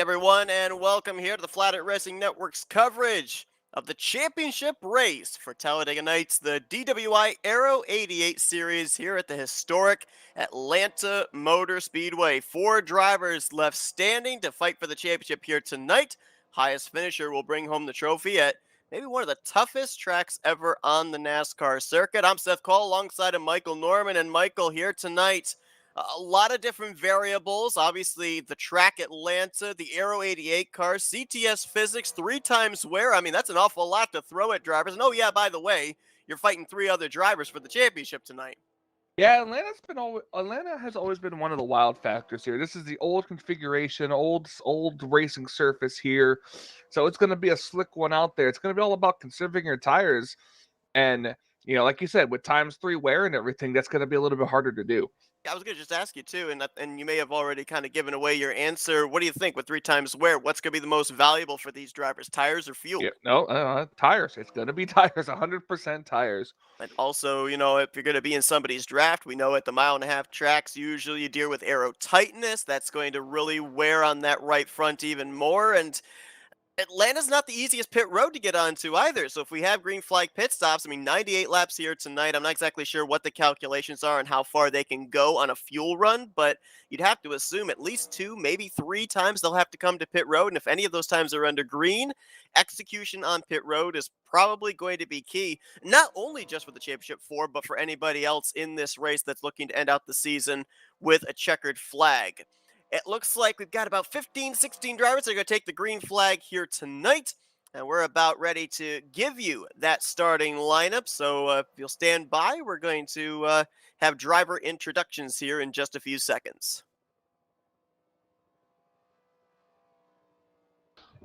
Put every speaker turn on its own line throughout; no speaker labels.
everyone, and welcome here to the Flatout Racing Network's coverage of the championship race for Talladega Nights, the DWI Aero 88 series here at the historic Atlanta Motor Speedway. 4 drivers left standing to fight for the championship here tonight. Highest finisher will bring home the trophy at maybe one of the toughest tracks ever on the NASCAR circuit. I'm Seth Cole alongside of Michael Norman, and Michael here tonight. A lot of different variables. Obviously, the track Atlanta, the Aero 88 cars, CTS physics, 3 times wear. I mean, that's an awful lot to throw at drivers. And oh, yeah, by the way, you're fighting 3 other drivers for the championship tonight.
Yeah, Atlanta has always been one of the wild factors here. This is the old configuration, old racing surface here. So it's going to be a slick one out there. It's going to be all about conserving your tires. And, like you said, with times 3 wear and everything, that's going to be a little bit harder to do.
I was going to just ask you too, and you may have already kind of given away your answer. What do you think with 3 times wear? What's going to be the most valuable for these drivers, tires or fuel?
Yeah, no, tires. It's going to be tires, 100% tires.
And also, if you're going to be in somebody's draft, we know at the mile-and-a-half tracks, usually you deal with aero tightness. That's going to really wear on that right front even more. And Atlanta's not the easiest pit road to get onto either. So if we have green flag pit stops, 98 laps here tonight. I'm not exactly sure what the calculations are and how far they can go on a fuel run, but you'd have to assume at least 2, maybe 3 times they'll have to come to pit road. And if any of those times are under green, execution on pit road is probably going to be key, not only just for the championship 4, but for anybody else in this race that's looking to end out the season with a checkered flag. It looks like we've got about 15, 16 drivers that are going to take the green flag here tonight. And we're about ready to give you that starting lineup. So if you'll stand by, we're going to have driver introductions here in just a few seconds.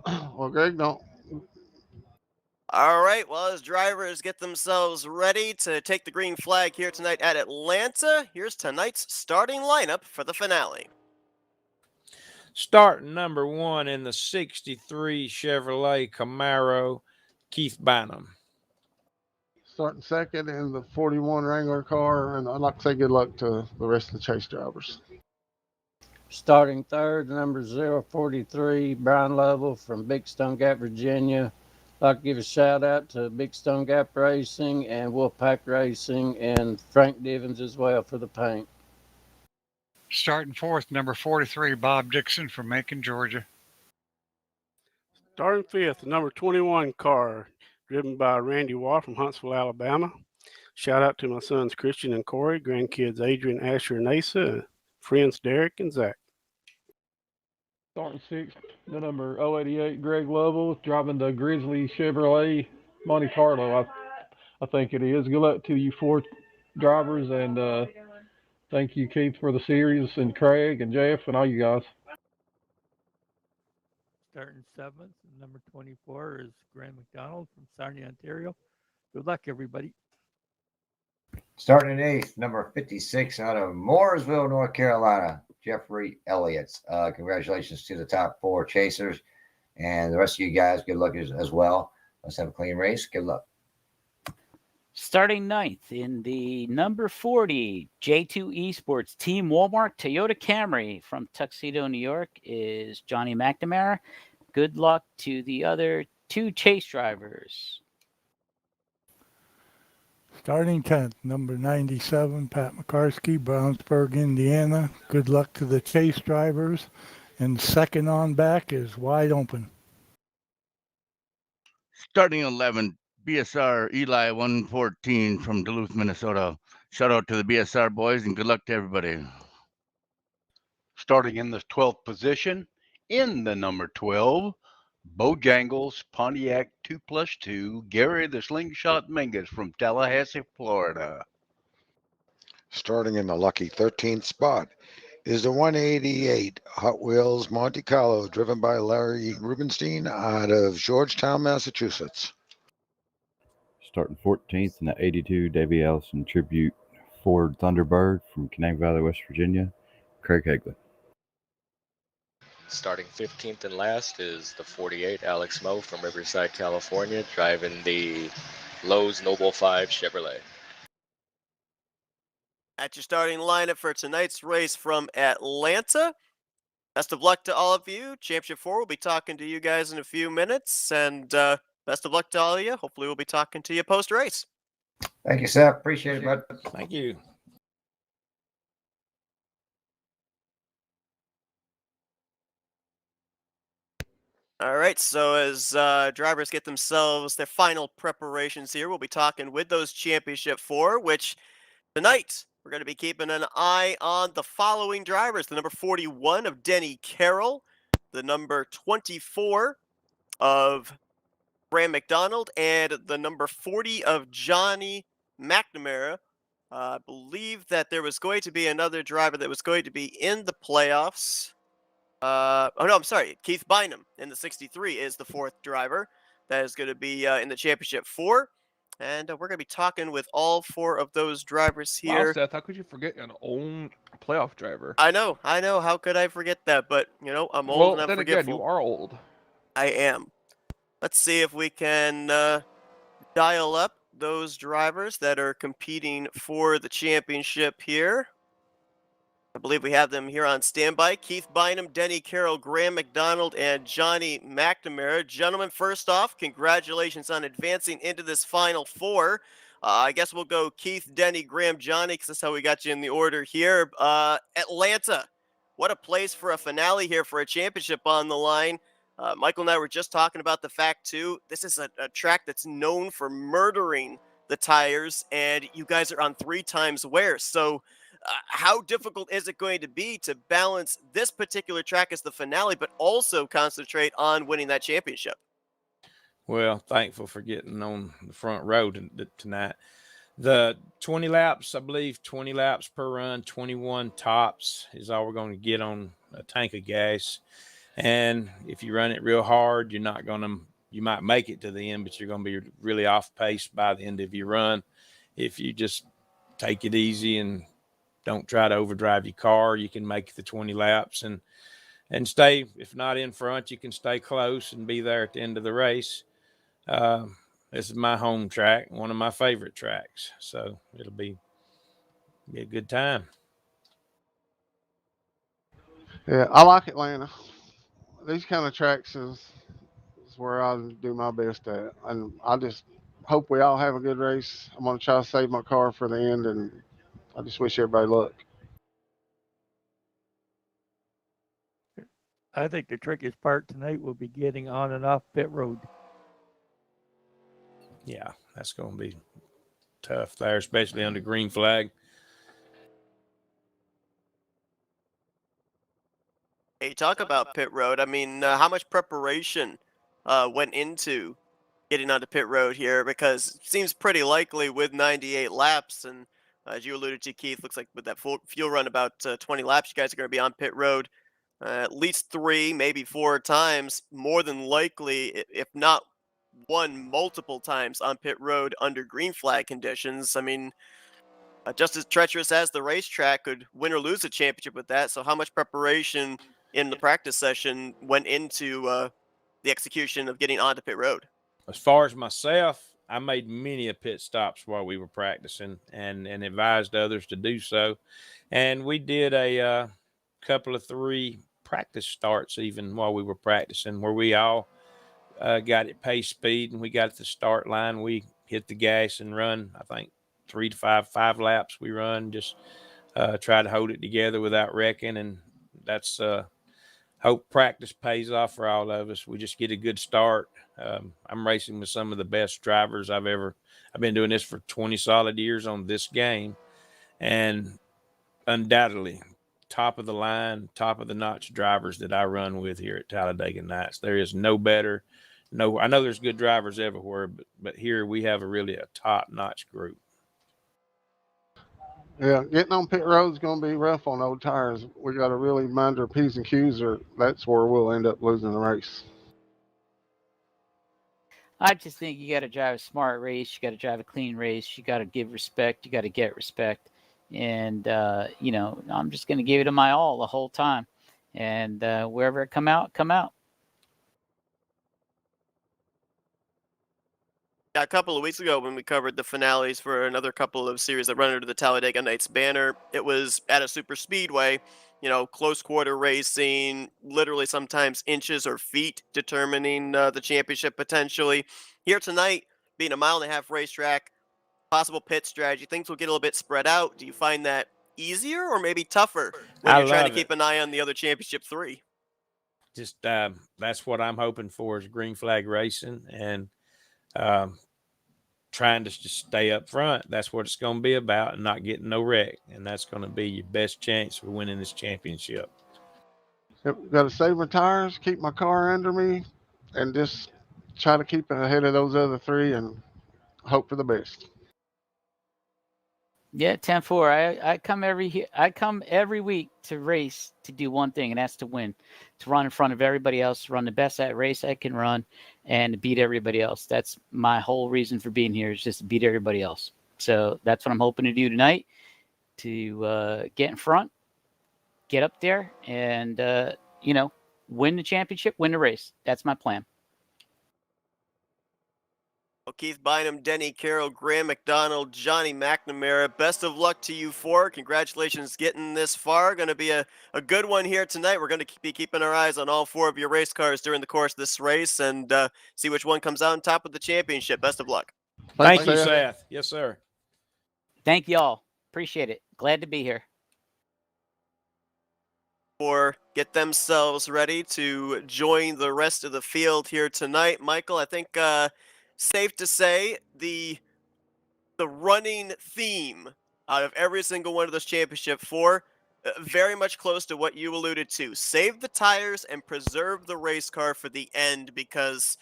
Well, Greg, don't.
All right, well, as drivers get themselves ready to take the green flag here tonight at Atlanta, here's tonight's starting lineup for the finale.
Starting number 1 in the 63 Chevrolet Camaro, Keith Bynum.
Starting second in the 41 Wrangler car, and I'd like to say good luck to the rest of the chase drivers.
Starting third, number 043, Brian Lovell from Big Stone Gap, Virginia. I'd like to give a shout out to Big Stone Gap Racing and Wolfpack Racing and Frank Divins as well for the paint.
Starting fourth, number 43, Bob Dixon from Macon, Georgia.
Starting fifth, number 21 car, driven by Randy Waugh from Huntsville, Alabama. Shout out to my sons Christian and Corey, grandkids Adrian, Asher, and Asa, friends Derek and Zach.
Starting sixth, the number 088, Greg Lovell, driving the Grizzly Chevrolet Monte Carlo, I think it is. Good luck to you 4 drivers, and thank you, Keith, for the series, and Craig and Jeff and all you guys.
Starting 7th, number 24 is Graham McDonald from Sarnia, Ontario. Good luck, everybody.
Starting 8th, number 56 out of Mooresville, North Carolina, Jeffrey Elliott. Congratulations to the top 4 chasers. And the rest of you guys, good luck as well. Let's have a clean race. Good luck.
Starting 9th in the number 40 J2 Esports Team Walmart Toyota Camry from Tuxedo, New York is Johnny McNamara. Good luck to the other 2 chase drivers.
Starting 10th, number 97, Pat McCarskey, Brownsburg, Indiana. Good luck to the chase drivers. And second on back is wide open.
Starting 11th, BSR Eli 114 from Duluth, Minnesota. Shout out to the BSR boys and good luck to everybody.
Starting in the 12th position, in the number 12, Bojangles Pontiac 2+2, Gary the Slingshot Mingus from Tallahassee, Florida.
Starting in the lucky 13th spot is the 188 Hot Wheels Monte Carlo, driven by Larry Rubenstein out of Georgetown, Massachusetts.
Starting 14th in the 82 Davey Allison Tribute Ford Thunderbird from Canang Valley, West Virginia, Craig Hagley.
Starting 15th and last is the 48 Alex Moe from Riverside, California, driving the Lowe's Noble 5 Chevrolet.
At your starting lineup for tonight's race from Atlanta, Best of luck to all of you. Championship 4 will be talking to you guys in a few minutes, and best of luck to all of you. Hopefully we'll be talking to you post-race.
Thank you, Seth. Appreciate it, bud.
Thank you.
All right, so as drivers get themselves their final preparations here, we'll be talking with those Championship 4, which tonight we're going to be keeping an eye on the following drivers. The number 41 of Denny Carroll, the number 24 of Graham McDonald, and the number 40 of Johnny McNamara. I believe that there was going to be another driver that was going to be in the playoffs. Oh no, I'm sorry. Keith Bynum in the 63 is the 4th driver that is going to be in the Championship 4. And we're going to be talking with all 4 of those drivers
Wow,
here.
Seth, how could you forget an old playoff driver?
I know. How could I forget that? But, I'm old
Well,
and I'm
then
forgetful.
again, you are old.
I am. Let's see if we can dial up those drivers that are competing for the championship here. I believe we have them here on standby. Keith Bynum, Denny Carroll, Graham McDonald, and Johnny McNamara. Gentlemen, first off, congratulations on advancing into this Final 4. I guess we'll go Keith, Denny, Graham, Johnny, because that's how we got you in the order here. Atlanta, what a place for a finale here for a championship on the line. Michael and I were just talking about the fact, too, this is a track that's known for murdering the tires, and you guys are on 3 times wear. So how difficult is it going to be to balance this particular track as the finale, but also concentrate on winning that championship?
Well, thankful for getting on the front row tonight. The 20 laps, I believe 20 laps per run, 21 tops is all we're going to get on a tank of gas. And if you run it real hard, you might make it to the end, but you're going to be really off pace by the end of your run. If you just take it easy and don't try to overdrive your car, you can make the 20 laps and stay, if not in front, you can stay close and be there at the end of the race. This is my home track, one of my favorite tracks. So it'll be a good time.
Yeah, I like Atlanta. These kind of tracks is where I do my best at. And I just hope we all have a good race. I'm going to try to save my car for the end, and I just wish everybody luck.
I think the trickiest part tonight will be getting on and off pit road.
Yeah, that's going to be tough there, especially under green flag.
Hey, talk about pit road. I mean, how much preparation went into getting onto pit road here? Because it seems pretty likely with 98 laps, and as you alluded to, Keith, looks like with that fuel run about 20 laps, you guys are going to be on pit road at least 3, maybe 4 times, more than likely, if not one, multiple times on pit road under green flag conditions. I mean, just as treacherous as the racetrack, could win or lose a championship with that. So how much preparation in the practice session went into the execution of getting onto pit road?
As far as myself, I made many a pit stops while we were practicing and advised others to do so. And we did a couple of 3 practice starts even while we were practicing, where we all got at pace speed, and we got at the start line. We hit the gas and run, I think, 3 to 5 laps we run, just try to hold it together without wrecking. And that's hope practice pays off for all of us. We just get a good start. I'm racing with some of the best drivers I've been doing this for 20 solid years on this game, and undoubtedly top of the line, top of the notch drivers that I run with here at Talladega Nights. There is no better. No, I know there's good drivers everywhere, but here we have a top notch group.
Yeah, getting on pit road is going to be rough on old tires. We got to really mind our P's and Q's, or that's where we'll end up losing the race.
I just think you got to drive a smart race. You got to drive a clean race. You got to give respect. You got to get respect. And, I'm just going to give it my all the whole time. And wherever it come out, come out.
A couple of weeks ago when we covered the finales for another couple of series that run under the Talladega Nights banner, it was at a super speedway, close quarter racing, literally sometimes inches or feet determining the championship potentially. Here tonight, being a mile and a half racetrack, possible pit strategy, things will get a little bit spread out. Do you find that easier or maybe tougher when
I
you're trying to
love it.
keep an eye on the other championship three?
Just that's what I'm hoping for is green flag racing and um, trying to just stay up front. That's what it's going to be about, and not getting no wreck. And that's going to be your best chance for winning this championship.
Yep, got to save my tires, keep my car under me, and just try to keep it ahead of those other three and hope for the best.
Yeah, 10-4. I come every week to race to do one thing, and that's to win, to run in front of everybody else, run the best at race I can run, and to beat everybody else. That's my whole reason for being here, is just to beat everybody else. So that's what I'm hoping to do tonight, to get in front, get up there, and win the championship, win the race. That's my plan.
Well, Keith Bynum, Denny Carroll, Graham McDonald, Johnny McNamara, best of luck to you four. Congratulations getting this far. Going to be a good one here tonight. We're going to be keeping our eyes on all four of your race cars during the course of this race and see which one comes out on top of the championship. Best of luck.
Thank you, Seth. Yes, sir.
Thank y'all. Appreciate it. Glad to be here.
Or get themselves ready to join the rest of the field here tonight. Michael, I think safe to say the running theme out of every single one of those championship four, very much close to what you alluded to. Save the tires and preserve the race car for the end, because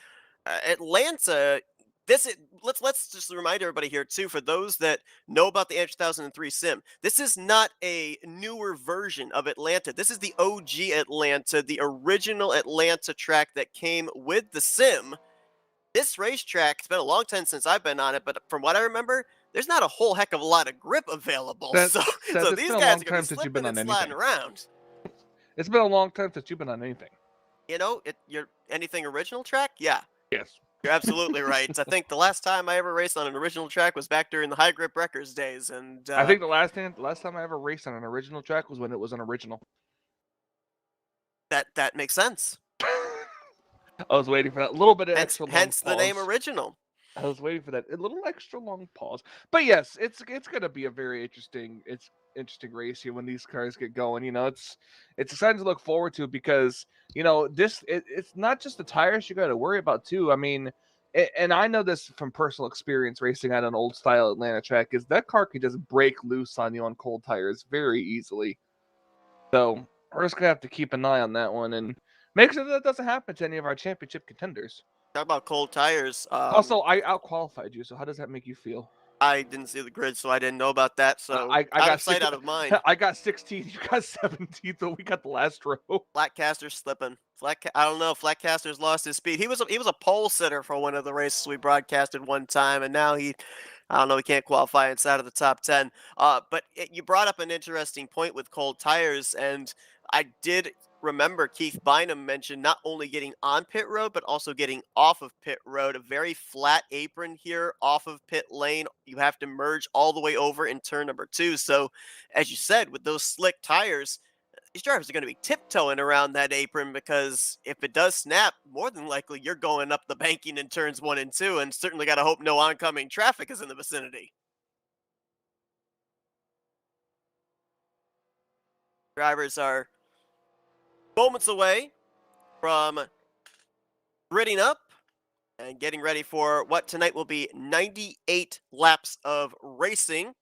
Atlanta. Let's just remind everybody here too, for those that know about the 2003 sim. This is not a newer version of Atlanta. This is the OG Atlanta, the original Atlanta track that came with the sim. This racetrack, it's been a long time since I've been on it, but from what I remember, there's not a whole heck of a lot of grip available. So
It's
these
been a
guys
long
are going to
time
be
since you've been
slipping
on
and sliding
anything.
around.
It's been a long time since you've been on anything.
You're anything original track? Yeah.
Yes.
You're absolutely right. I think the last time I ever raced on an original track was back during the High Grip Records days, and
I think the last time I ever raced on an original track was when it was an original.
that makes sense.
I was waiting for that little bit of extra long
Hence the name
pause.
original.
I was waiting for that a little extra long pause. But yes, it's going to be a very interesting race here when these cars get going. It's exciting to look forward to, because it's not just the tires you got to worry about too. I mean, and I know this from personal experience racing on an old style Atlanta track, is that car can just break loose on you on cold tires very easily. So we're just gonna have to keep an eye on that one and make sure that doesn't happen to any of our championship contenders.
Talk about cold tires.
Also, I outqualified you, so how does that make you feel?
I didn't see the grid, so I didn't know about that. So
I
out
got
of sight, out of mind.
I got 16. You got 17. So we got the last row.
Flatcaster's slipping. I don't know. Flatcaster's lost his speed. He was a pole sitter for one of the races we broadcasted one time, and now I don't know. He can't qualify inside of the top 10. But you brought up an interesting point with cold tires, and I did remember Keith Bynum mentioned not only getting on pit road, but also getting off of pit road. A very flat apron here off of pit lane. You have to merge all the way over in turn number 2. So, as you said, with those slick tires, these drivers are going to be tiptoeing around that apron, because if it does snap, more than likely you're going up the banking in turns 1 and 2, and certainly got to hope no oncoming traffic is in the vicinity. Drivers are moments away from gridding up and getting ready for what tonight will be 98 laps of racing.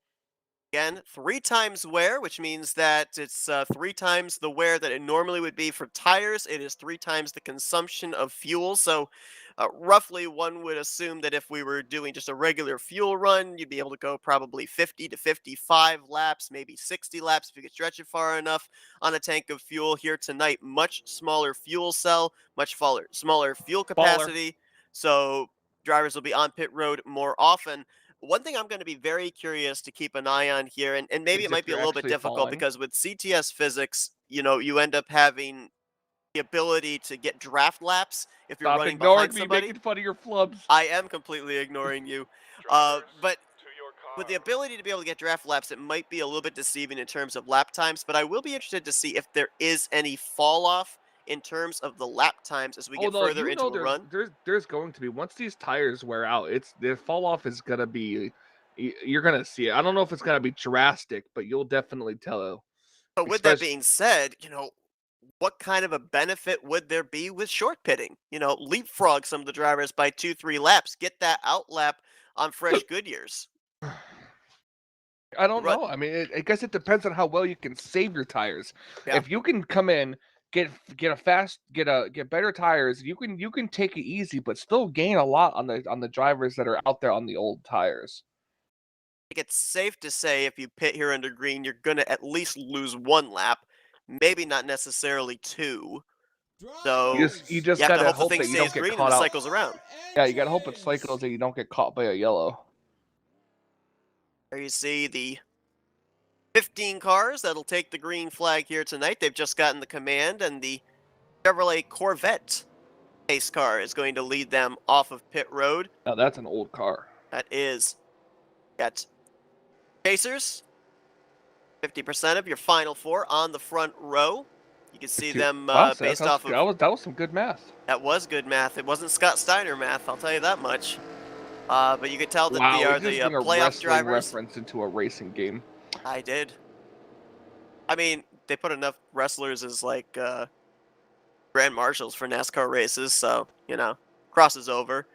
Again, 3 times wear, which means that it's 3 times the wear that it normally would be for tires. It is 3 times the consumption of fuel. So roughly one would assume that if we were doing just a regular fuel run, you'd be able to go probably 50 to 55 laps, maybe 60 laps if you could stretch it far enough on a tank of fuel. Here tonight, much smaller fuel cell, much smaller fuel capacity. So drivers will be on pit road more often. One thing I'm going to be very curious to keep an eye on here, and maybe it might be a little bit difficult, because with CTS physics, you end up having the ability to get draft laps if you're
Stop
running
ignoring
behind
me,
somebody.
making fun of your flubs.
I am completely ignoring you. But with the ability to be able to get draft laps, it might be a little bit deceiving in terms of lap times, but I will be interested to see if there is any fall off in terms of the lap times as we
Oh
get
no,
further into a run.
there's going to be, once these tires wear out, the fall off is gonna be, you're gonna see it. I don't know if it's gonna be drastic, but you'll definitely tell.
But with that being said, what kind of a benefit would there be with short pitting? Leapfrog some of the drivers by 2-3 laps, get that out lap on fresh Goodyears.
I don't know. I mean, I guess it depends on how well you can save your tires.
Yeah.
If you can come in, get better tires, you can take it easy, but still gain a lot on the drivers that are out there on the old tires.
I think it's safe to say if you pit here under green, you're going to at least lose 1 lap, maybe not necessarily 2. So
You just
have to
gotta
hope the
hope
thing
that you
stays
don't get
green and
caught
the
out.
cycles around.
Yeah, you gotta hope it cycles and you don't get caught by a yellow.
There you see the 15 cars that'll take the green flag here tonight. They've just gotten the command, and the Chevrolet Corvette pace car is going to lead them off of pit road.
Now that's an old car.
That is. Got Chasers, 50% of your final 4 on the front row. You can see them
Wow, so
based off of...
that was some good math.
That was good math. It wasn't Scott Steiner math, I'll tell you that much. But you could tell that they are the playoff drivers.
Reference into a racing game.
I did. I mean, they put enough wrestlers as like grand marshals for NASCAR races, so crosses over.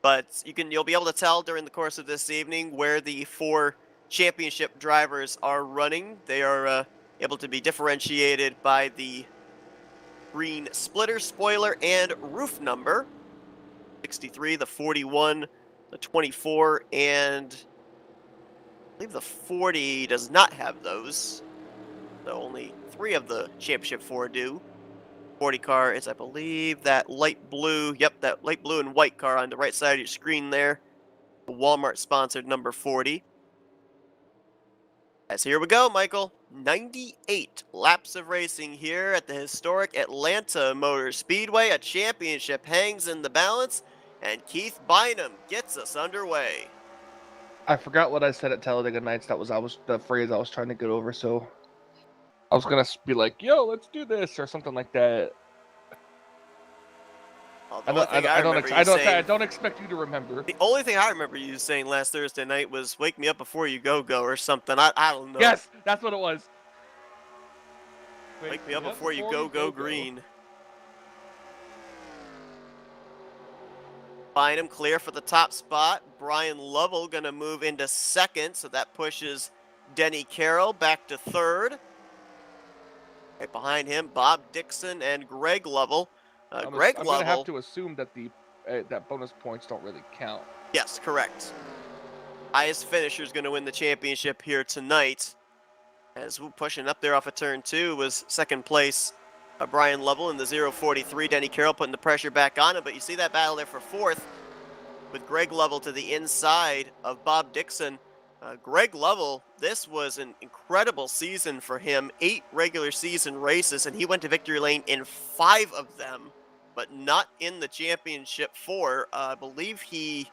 But you'll be able to tell during the course of this evening where the 4 championship drivers are running. They are able to be differentiated by the green splitter, spoiler, and roof number. 63, the 41, the 24, and I believe the 40 does not have those. So only 3 of the championship 4 do. 40 car is, I believe, that light blue. Yep, that light blue and white car on the right side of your screen there. The Walmart-sponsored number 40. As here we go, Michael. 98 laps of racing here at the historic Atlanta Motor Speedway. A championship hangs in the balance, and Keith Bynum gets us underway.
I forgot what I said at Talladega Nights. That was the phrase I was trying to get over. So I was gonna be like, "Yo, let's do this" or something like that. I don't expect you to remember.
The only thing I remember you saying last Thursday night was "Wake me up before you go or something. I don't know.
Yes, that's what it was.
Wake me up before you go green. Bynum clear for the top spot. Brian Lovell going to move into second, so that pushes Denny Carroll back to third. Right behind him, Bob Dixon and Greg Lovell.
I'm gonna have to assume that that bonus points don't really count.
Yes, correct. Highest finisher is going to win the championship here tonight. As pushing up there off of turn 2 was second place Brian Lovell in the 0.43. Denny Carroll putting the pressure back on him, but you see that battle there for fourth with Greg Lovell to the inside of Bob Dixon. Greg Lovell, this was an incredible season for him. 8 regular season races, and he went to victory lane in 5 of them, but not in the championship 4. I believe he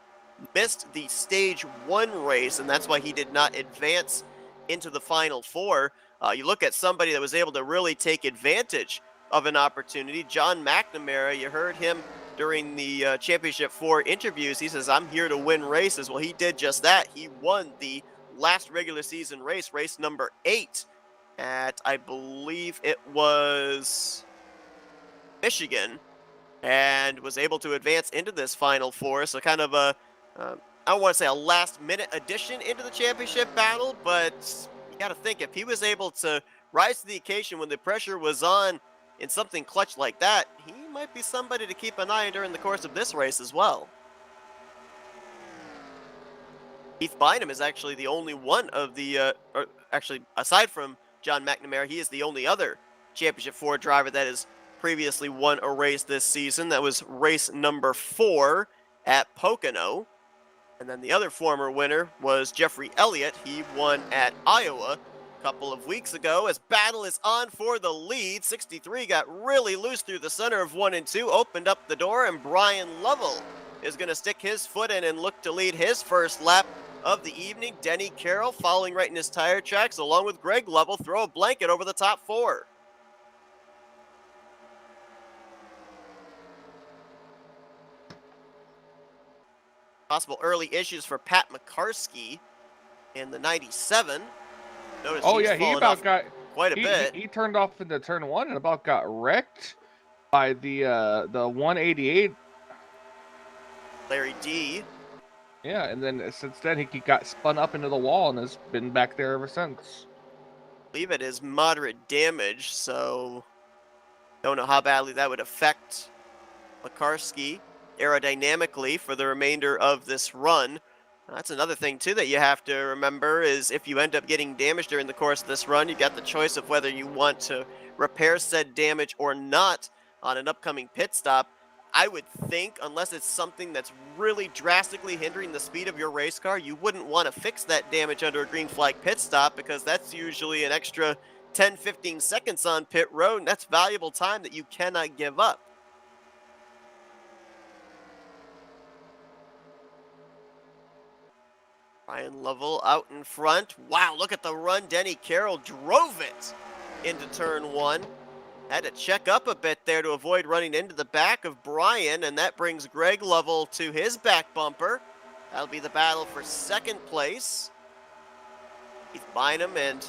missed the stage 1 race, and that's why he did not advance into the final 4. You look at somebody that was able to really take advantage of an opportunity. John McNamara, you heard him during the Championship 4 interviews. He says, I'm here to win races. Well, he did just that. He won the last regular season race number 8 at, I believe it was Michigan, and was able to advance into this final 4. So kind of a, I don't want to say a last-minute addition into the championship battle, but you got to think, if he was able to rise to the occasion when the pressure was on in something clutch like that, he might be somebody to keep an eye on during the course of this race as well. Keith Bynum is actually the only one of the, or actually, aside from John McNamara, he is the only other Championship 4 driver that has previously won a race this season. That was race number 4 at Pocono. And then the other former winner was Jeffrey Elliott. He won at Iowa couple of weeks ago as battle is on for the lead. 63 got really loose through the center of 1 and 2, opened up the door, and Brian Lovell is going to stick his foot in and look to lead his first lap of the evening. Denny Carroll following right in his tire tracks, along with Greg Lovell, throw a blanket over the top 4. Possible early issues for Pat McCarskey in the 97. Notice
Oh
he's
yeah, he
fallen
about
off
got
quite a bit.
He turned off into turn 1 and about got wrecked by the 188.
Larry D.
Yeah, and then since then he got spun up into the wall and has been back there ever since.
I believe it is moderate damage, so don't know how badly that would affect McCarskey aerodynamically for the remainder of this run. That's another thing too that you have to remember is if you end up getting damaged during the course of this run, you've got the choice of whether you want to repair said damage or not on an upcoming pit stop. I would think, unless it's something that's really drastically hindering the speed of your race car, you wouldn't want to fix that damage under a green flag pit stop, because that's usually an extra 10-15 seconds on pit road, and that's valuable time that you cannot give up. Brian Lovell out in front. Wow, look at the run. Denny Carroll drove it into turn 1. Had to check up a bit there to avoid running into the back of Brian, and that brings Greg Lovell to his back bumper. That'll be the battle for second place. Keith Bynum and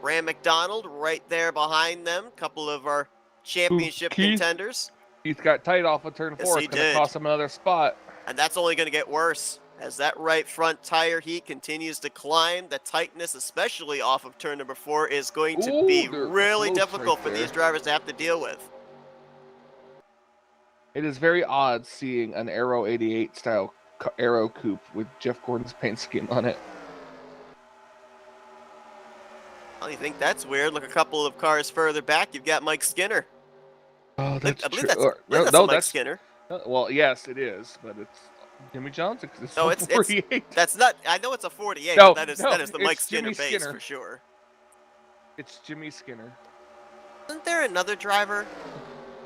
Ram McDonald right there behind them. Couple of our championship contenders.
Keith got tight off of turn 4.
Yes,
It's going to cost him another spot.
And that's only going to get worse as that right front tire heat continues to climb. The tightness, especially off of turn number 4, is going to be really difficult for these drivers to have to deal with.
It is very odd seeing an Aero 88 style Aero coupe with Jeff Gordon's paint scheme on it.
Well, you think that's weird? Look a couple of cars further back. You've got Mike Skinner.
Oh, that's
I believe
true.
that's
No,
Mike
that's
Skinner.
Well, yes, it is, but it's Jimmy John's. It's
No,
a 48.
that's not. I know it's a 48.
No,
but that is the
it's
Mike Skinner
Jimmy
base
Skinner.
for sure.
It's Jimmy Skinner.
Isn't there another driver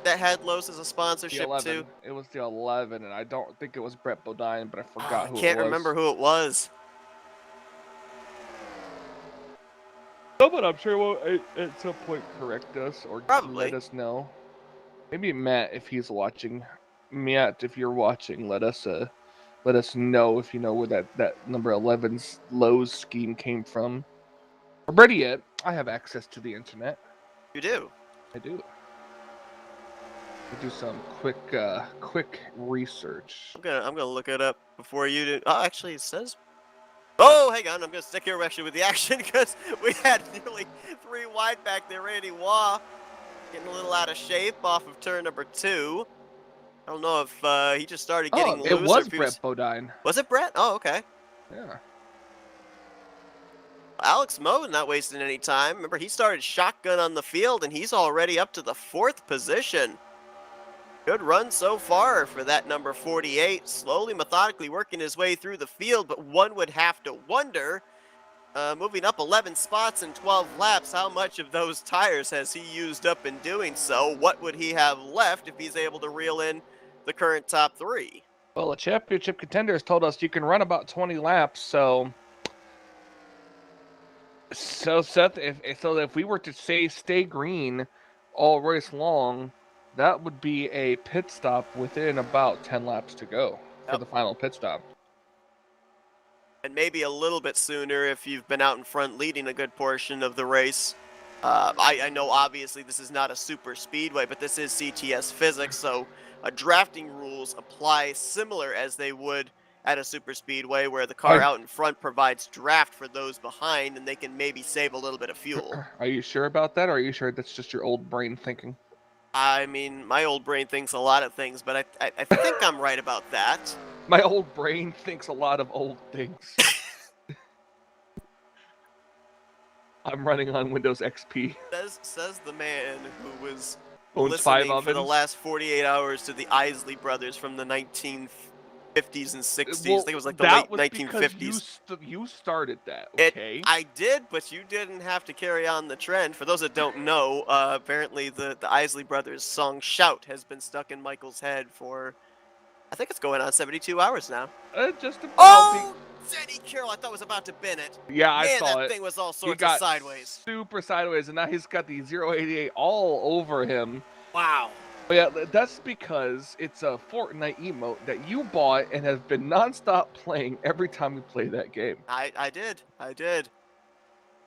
that had Lowe's as a sponsorship
The 11.
too?
It was the 11, and I don't think it was Brett Bodine, but I forgot who
I
it
can't
was.
remember who it was.
Someone, I'm sure, will at some point correct us or
Probably.
let us know. Maybe Matt, if he's watching. Matt, if you're watching, let us know if you know where that number 11's Lowe's scheme came from. Or better yet, I have access to the internet.
You do?
I do. I do some quick research.
I'm gonna look it up before you do. Oh, actually, it says. Oh, hang on. I'm gonna stick here actually with the action because we had nearly 3 wide back there. Randy Waugh getting a little out of shape off of turn number 2. I don't know if he just started getting loose.
It was
or if he
Brett Bodine.
Was it Brett? Oh, okay.
Yeah.
Alex Moe not wasting any time. Remember, he started shotgun on the field, and he's already up to the 4th position. Good run so far for that number 48. Slowly, methodically working his way through the field, but one would have to wonder, moving up 11 spots in 12 laps, how much of those tires has he used up in doing so? What would he have left if he's able to reel in the current top 3?
Well, the championship contenders told us you can run about 20 laps, so Seth, if we were to say stay green all race long, that would be a pit stop within about 10 laps to go for the final pit stop.
And maybe a little bit sooner if you've been out in front leading a good portion of the race. I know obviously this is not a super speedway, but this is CTS physics, so drafting rules apply similar as they would at a super speedway, where the car out in front provides draft for those behind, and they can maybe save a little bit of fuel.
Are you sure about that, or are you sure that's just your old brain thinking?
I mean, my old brain thinks a lot of things, but I think I'm right about that.
My old brain thinks a lot of old things. I'm running on Windows XP.
Says the man who was
Owns 5
listening for the
ovens.
last 48 hours to the Isley Brothers from the 50s and 60s. I
Well,
think it was like the
that
late
was because
1950s.
you started that,
It,
okay?
I did, but you didn't have to carry on the trend. For those that don't know, apparently the Isley Brothers song "Shout" has been stuck in Michael's head for, I think it's going on 72 hours now.
Just about.
Oh, Denny Carroll! I thought was about to bin it.
Yeah, I
Man,
saw
that
it.
thing was all
He
sorts of
got
sideways.
super sideways, and now he's got the 088 all over him.
Wow.
But yeah, that's because it's a Fortnite emote that you bought and have been nonstop playing every time we play that game.
I did.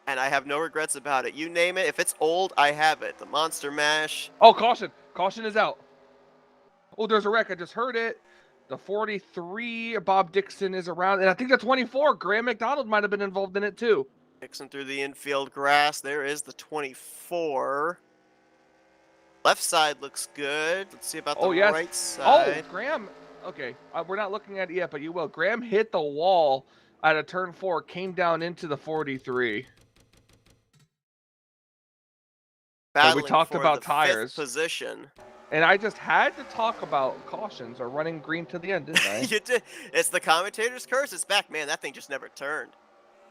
And I have no regrets about it. You name it. If it's old, I have it. The Monster Mash.
Oh, caution! Caution is out. Oh, there's a wreck. I just heard it. The 43, Bob Dixon is around, and I think the 24, Graham McDonald might have been involved in it too.
Dixon through the infield grass. There is the 24. Left side looks good. Let's see about the right side.
Oh, Graham. Okay, we're not looking at it yet, but you will. Graham hit the wall at a turn 4, came down into the 43. So we talked about tires.
Position.
And I just had to talk about cautions or running green to the end, didn't I?
You did. It's the commentator's curse. It's back. Man, that thing just never turned.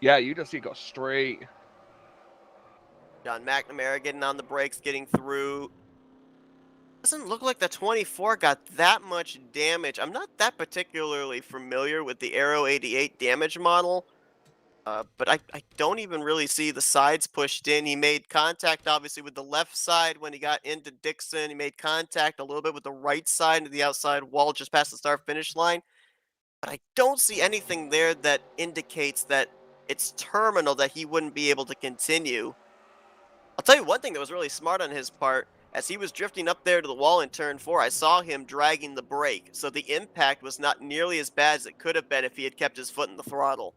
Yeah, you just see it go straight.
John McNamara getting on the brakes, getting through. Doesn't look like the 24 got that much damage. I'm not that particularly familiar with the Aero 88 damage model, but I don't even really see the sides pushed in. He made contact, obviously, with the left side when he got into Dixon. He made contact a little bit with the right side into the outside wall just past the start-finish line. But I don't see anything there that indicates that it's terminal, that he wouldn't be able to continue. I'll tell you one thing that was really smart on his part. As he was drifting up there to the wall in turn 4, I saw him dragging the brake, so the impact was not nearly as bad as it could have been if he had kept his foot in the throttle.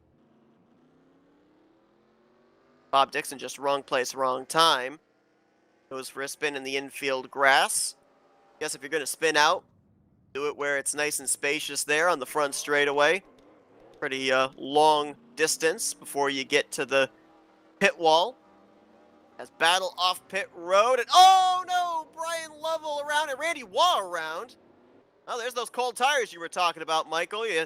Bob Dixon just wrong place, wrong time. Goes for a spin in the infield grass. Guess if you're going to spin out, do it where it's nice and spacious there on the front straightaway. Pretty long distance before you get to the pit wall. As battle off pit road, and oh no, Brian Lovell around and Randy Waugh around. Oh, there's those cold tires you were talking about, Michael. You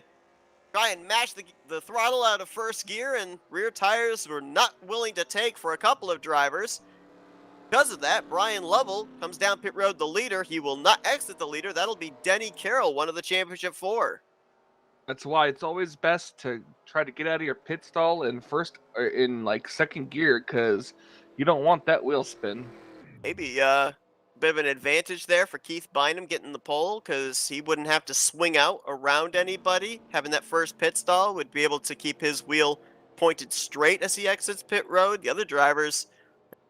try and mash the throttle out of first gear, and rear tires were not willing to take for a couple of drivers. Because of that, Brian Lovell comes down pit road the leader. He will not exit the leader. That'll be Denny Carroll, one of the championship 4.
That's why it's always best to try to get out of your pit stall in first or in like second gear, because you don't want that wheel spin.
Maybe a bit of an advantage there for Keith Bynum getting the pole, because he wouldn't have to swing out around anybody. Having that first pit stall would be able to keep his wheel pointed straight as he exits pit road. The other drivers,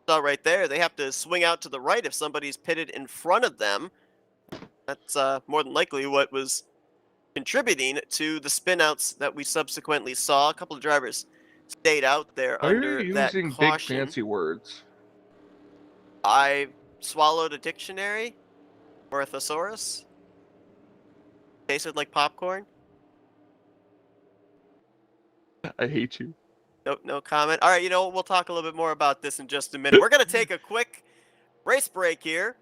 saw right there, they have to swing out to the right if somebody's pitted in front of them. That's more than likely what was contributing to the spinouts that we subsequently saw. A couple of drivers stayed out there
Why
under
are you
that
using
caution.
big fancy words?
I swallowed a dictionary or a thesaurus. Tasted like popcorn.
I hate you.
No comment. All right, you know, we'll talk a little bit more about this in just a minute. We're going to take a quick race break here,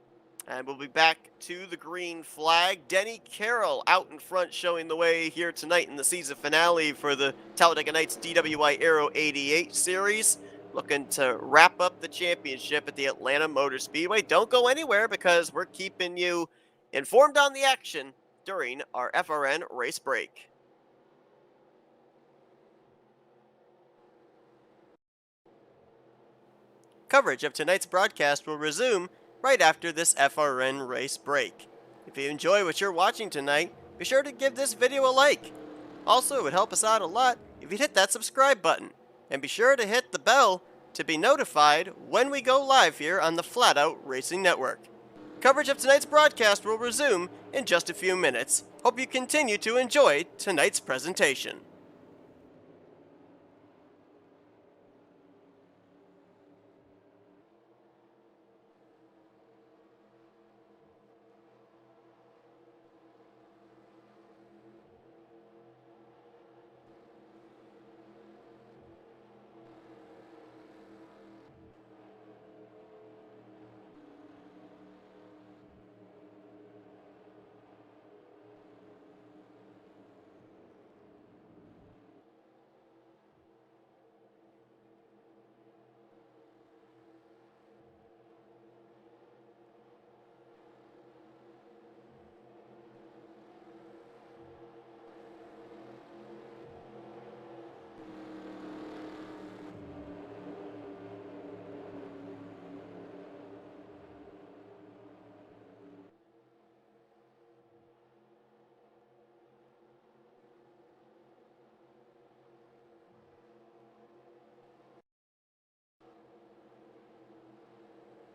and we'll be back to the green flag. Denny Carroll out in front showing the way here tonight in the season finale for the Talladega Nights DWI Aero 88 series. Looking to wrap up the championship at the Atlanta Motor Speedway. Don't go anywhere, because we're keeping you informed on the action during our FRN race break. Coverage of tonight's broadcast will resume right after this FRN race break. If you enjoy what you're watching tonight, be sure to give this video a like. Also, it would help us out a lot if you'd hit that subscribe button, and be sure to hit the bell to be notified when we go live here on the Flatout Racing Network. Coverage of tonight's broadcast will resume in just a few minutes. Hope you continue to enjoy tonight's presentation.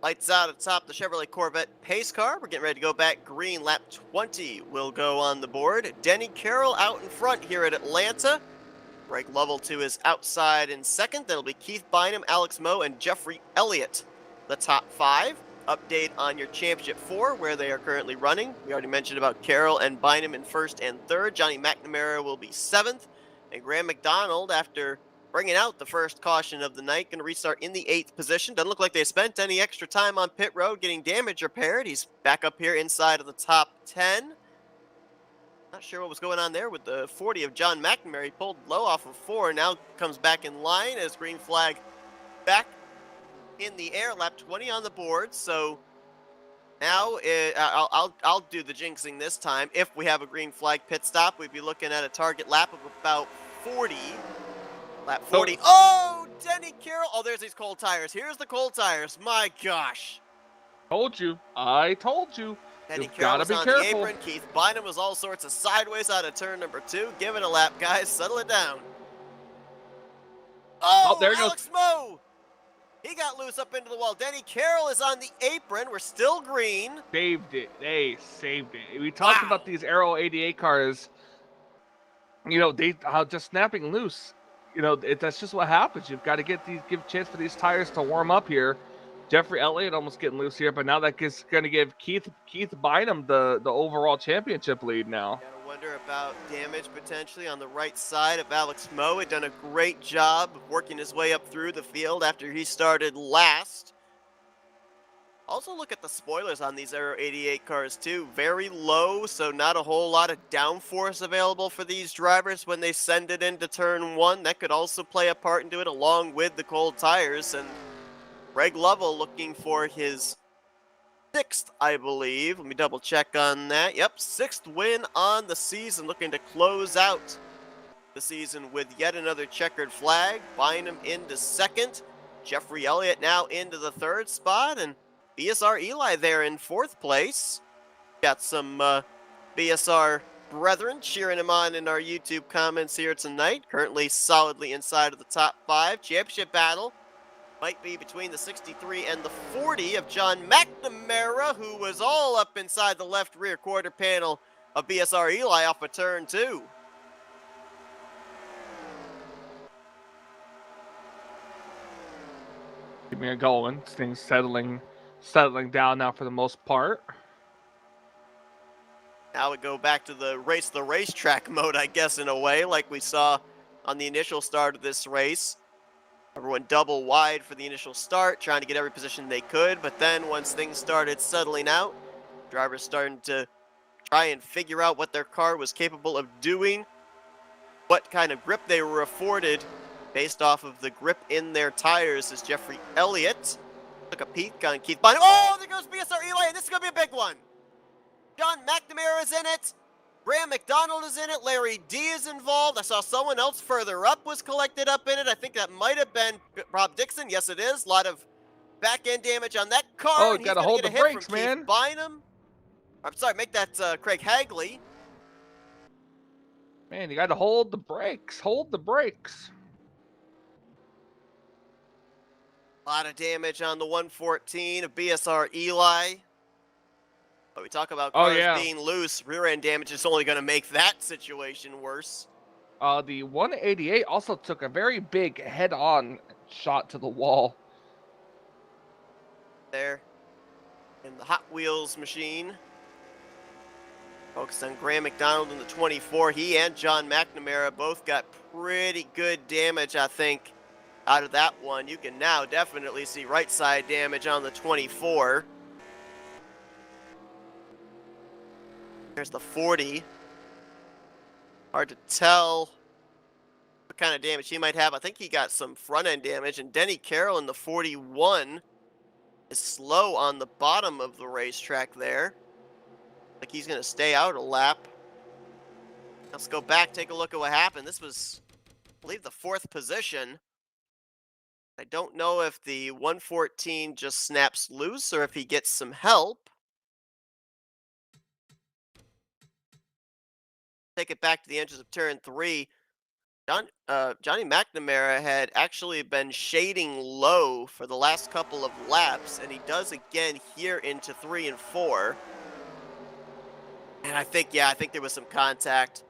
Lights out atop the Chevrolet Corvette pace car. We're getting ready to go back green. Lap 20 will go on the board. Denny Carroll out in front here at Atlanta. Greg Lovell to his outside in second. That'll be Keith Bynum, Alex Moe, and Jeffrey Elliott. The top 5. Update on your Championship 4, where they are currently running. We already mentioned about Carroll and Bynum in first and third. Johnny McNamara will be 7th. And Graham McDonald, after bringing out the first caution of the night, going to restart in the 8th position. Doesn't look like they spent any extra time on pit road getting damage repaired. He's back up here inside of the top 10. Not sure what was going on there with the 40 of John McNamara. He pulled low off of 4, now comes back in line as green flag back in the air. Lap 20 on the board. So now I'll do the jinxing this time. If we have a green flag pit stop, we'd be looking at a target lap of about 40. Lap 40. Oh, Denny Carroll. Oh, there's these cold tires. Here's the cold tires. My gosh.
Told you. I told you.
Denny
You've
Carroll
got to
was
be
on
careful.
the apron. Keith Bynum was all sorts of sideways out of turn number 2. Give it a lap, guys. Settle it down. Oh,
there goes.
Alex Moe. He got loose up into the wall. Denny Carroll is on the apron. We're still green.
Saved it. They saved it. We talked about these Aero 88 cars. You know, they just snapping loose. You know, that's just what happens. You've got to give a chance for these tires to warm up here. Jeffrey Elliott almost getting loose here, but now that is going to give Keith Bynum the overall championship lead now.
Gotta wonder about damage potentially on the right side of Alex Moe. Had done a great job of working his way up through the field after he started last. Also look at the spoilers on these Aero 88 cars too. Very low, so not a whole lot of downforce available for these drivers when they send it into turn 1. That could also play a part into it along with the cold tires. And Greg Lovell looking for his 6th, I believe. Let me double check on that. Yep, 6th win on the season, looking to close out the season with yet another checkered flag. Bynum into 2nd. Jeffrey Elliott now into the 3rd spot, and BSR Eli there in 4th place. Got some BSR brethren cheering him on in our YouTube comments here tonight. Currently solidly inside of the top 5. Championship battle might be between the 63 and the 40 of John McNamara, who was all up inside the left rear quarter panel of BSR Eli off of turn 2.
Keep me going. Things settling down now for the most part.
Now we go back to the racetrack mode, I guess, in a way, like we saw on the initial start of this race. Everyone double wide for the initial start, trying to get every position they could, but then once things started settling out, drivers starting to try and figure out what their car was capable of doing, what kind of grip they were afforded based off of the grip in their tires. As Jeffrey Elliott took a peek on Keith Bynum. Oh, there goes BSR Eli, and this is going to be a big one. John McNamara is in it. Graham McDonald is in it. Larry D is involved. I saw someone else further up was collected up in it. I think that might have been Rob Dixon. Yes, it is. A lot of back-end damage on that car.
Oh,
and
got to hold the brakes, man.
Keith Bynum. I'm sorry, make that Craig Hagley.
Man, you got to hold the brakes. Hold the brakes.
A lot of damage on the 114 of BSR Eli. But we talk about cars being loose. Rear end damage is only going to make that situation worse.
The 188 also took a very big head-on shot to the wall.
There in the Hot Wheels machine. Focus on Graham McDonald in the 24. He and John McNamara both got pretty good damage, I think, out of that one. You can now definitely see right side damage on the 24. There's the 40. Hard to tell what kind of damage he might have. I think he got some front end damage. And Denny Carroll in the 41 is slow on the bottom of the racetrack there. Like he's going to stay out a lap. Let's go back, take a look at what happened. This was, I believe, the 4th position. I don't know if the 114 just snaps loose or if he gets some help. Take it back to the entrance of turn 3. Johnny McNamara had actually been shading low for the last couple of laps, and he does again here into 3 and 4. And I think there was some contact.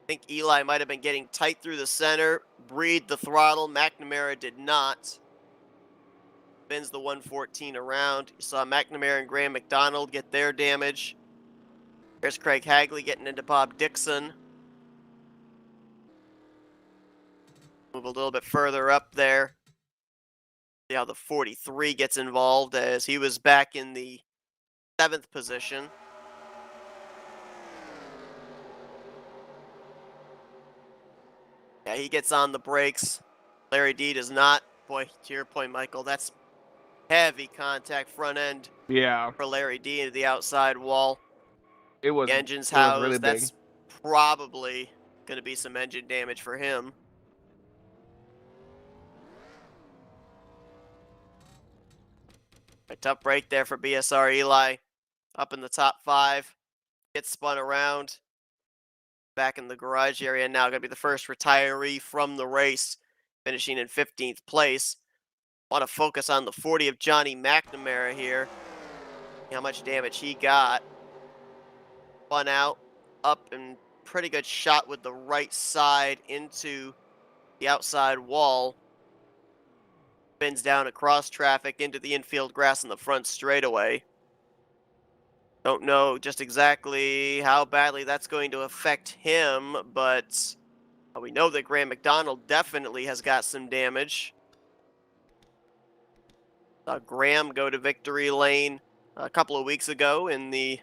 I think Eli might have been getting tight through the center, breathed the throttle. McNamara did not. Spins the 114 around. You saw McNamara and Graham McDonald get their damage. There's Craig Hagley getting into Bob Dixon. Move a little bit further up there. See how the 43 gets involved as he was back in the 7th position. Yeah, he gets on the brakes. Larry D does not. Boy, to your point, Michael, that's heavy contact front end.
Yeah.
For Larry D into the outside wall.
It was.
The engine's
it was
housed.
really
That's
big.
probably going to be some engine damage for him. A tough break there for BSR Eli. Up in the top 5. Gets spun around. Back in the garage area now. Going to be the first retiree from the race. Finishing in 15th place. Want to focus on the 40 of Johnny McNamara here. How much damage he got. Spun out. Up and pretty good shot with the right side into the outside wall. Spins down across traffic into the infield grass in the front straightaway. Don't know just exactly how badly that's going to affect him, but we know that Graham McDonald definitely has got some damage. Saw Graham go to victory lane a couple of weeks ago in the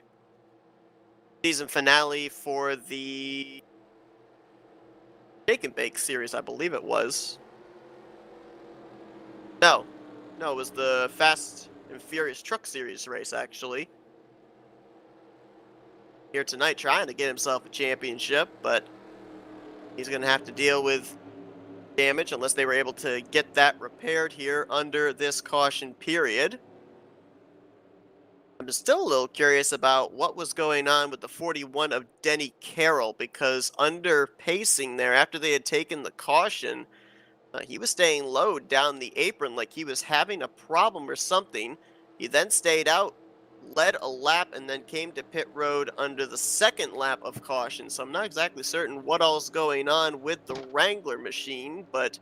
season finale for the Shake and Bake series, I believe it was. No, it was the Fast and Furious Truck Series race, actually. Here tonight trying to get himself a championship, but he's going to have to deal with damage unless they were able to get that repaired here under this caution period. I'm still a little curious about what was going on with the 41 of Denny Carroll, because under pacing there, after they had taken the caution, he was staying low down the apron like he was having a problem or something. He then stayed out, led a lap, and then came to pit road under the second lap of caution. So I'm not exactly certain what all's going on with the Wrangler machine, but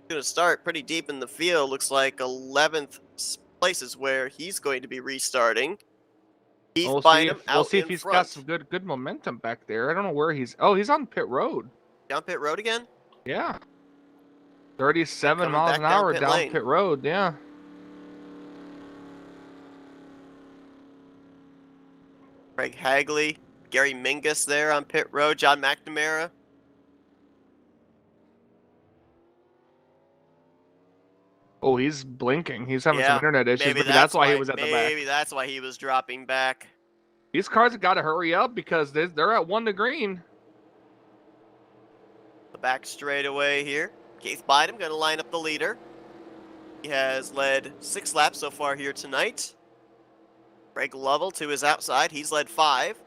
going to start pretty deep in the field. Looks like 11th place is where he's going to be restarting. Keith Bynum
We'll
out
see if
in
he's
front.
got some good momentum back there. I don't know where he's. Oh, he's on pit road.
Down pit road again?
Yeah. 37
Coming
miles
back
an hour
pit
down
lane.
pit road. Yeah.
Craig Hagley, Gary Mingus there on pit road, John McNamara.
Oh, he's blinking. He's having some
Yeah,
internet issues.
maybe
Maybe that's why he was at the back.
Maybe that's why he was dropping back.
These cars have got to hurry up because they're at 1 to green.
The back straightaway here. Keith Bynum going to line up the leader. He has led 6 laps so far here tonight. Greg Lovell to his outside. He's led 5.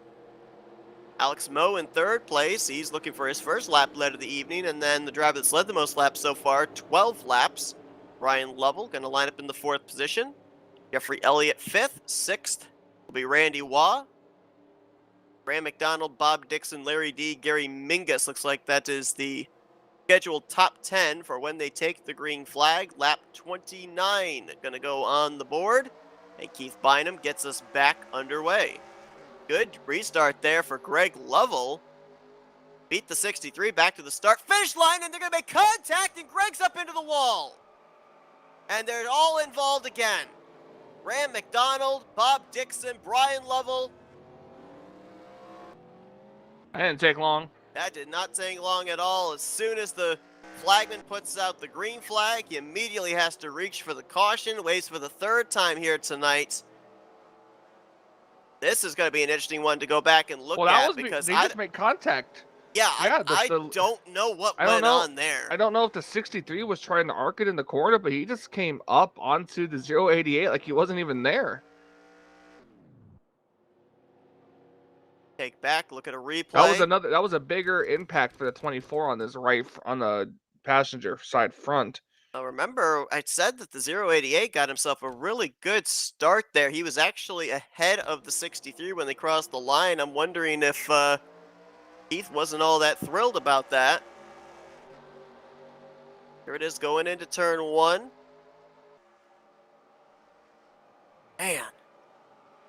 Alex Moe in 3rd place. He's looking for his first lap led of the evening. And then the driver that's led the most laps so far, 12 laps. Ryan Lovell going to line up in the 4th position. Jeffrey Elliott 5th. 6th will be Randy Waugh. Graham McDonald, Bob Dixon, Larry D, Gary Mingus. Looks like that is the scheduled top 10 for when they take the green flag. Lap 29 going to go on the board. And Keith Bynum gets us back underway. Good restart there for Greg Lovell. Beat the 63 back to the start finish line, and they're going to make contact, and Greg's up into the wall. And they're all involved again. Graham McDonald, Bob Dixon, Brian Lovell.
That didn't take long.
That did not take long at all. As soon as the flagman puts out the green flag, he immediately has to reach for the caution, waits for the 3rd time here tonight. This is going to be an interesting one to go back and look at because
they just make contact.
Yeah,
Yeah,
I don't know what went on there.
I don't know if the 63 was trying to arc it in the corner, but he just came up onto the 088 like he wasn't even there.
Take back, look at a replay.
That was a bigger impact for the 24 on this on the passenger side front.
Now remember, I said that the 088 got himself a really good start there. He was actually ahead of the 63 when they crossed the line. I'm wondering if Keith wasn't all that thrilled about that. Here it is going into turn 1. Man,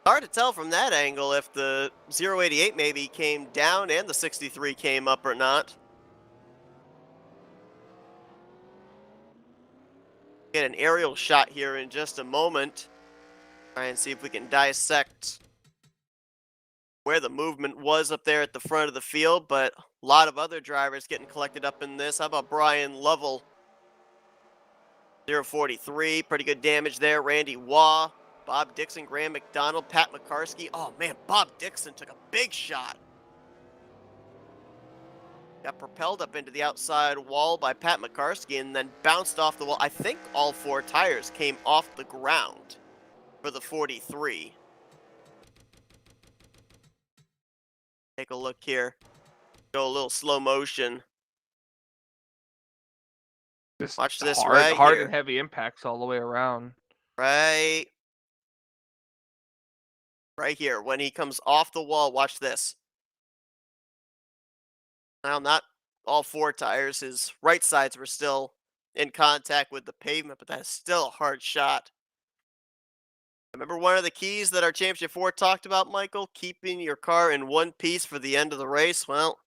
hard to tell from that angle if the 088 maybe came down and the 63 came up or not. Get an aerial shot here in just a moment. Try and see if we can dissect where the movement was up there at the front of the field, but a lot of other drivers getting collected up in this. How about Brian Lovell? 043, pretty good damage there. Randy Waugh, Bob Dixon, Graham McDonald, Pat McCarskey. Oh man, Bob Dixon took a big shot. Got propelled up into the outside wall by Pat McCarskey and then bounced off the wall. I think all 4 tires came off the ground for the 43. Take a look here. Go a little slow motion. Watch this right
hard
here.
and heavy impacts all the way around.
Right here. When he comes off the wall, watch this. Now, not all 4 tires. His right sides were still in contact with the pavement, but that's still a hard shot. Remember one of the keys that our Championship 4 talked about, Michael? Keeping your car in one piece for the end of the race? Well,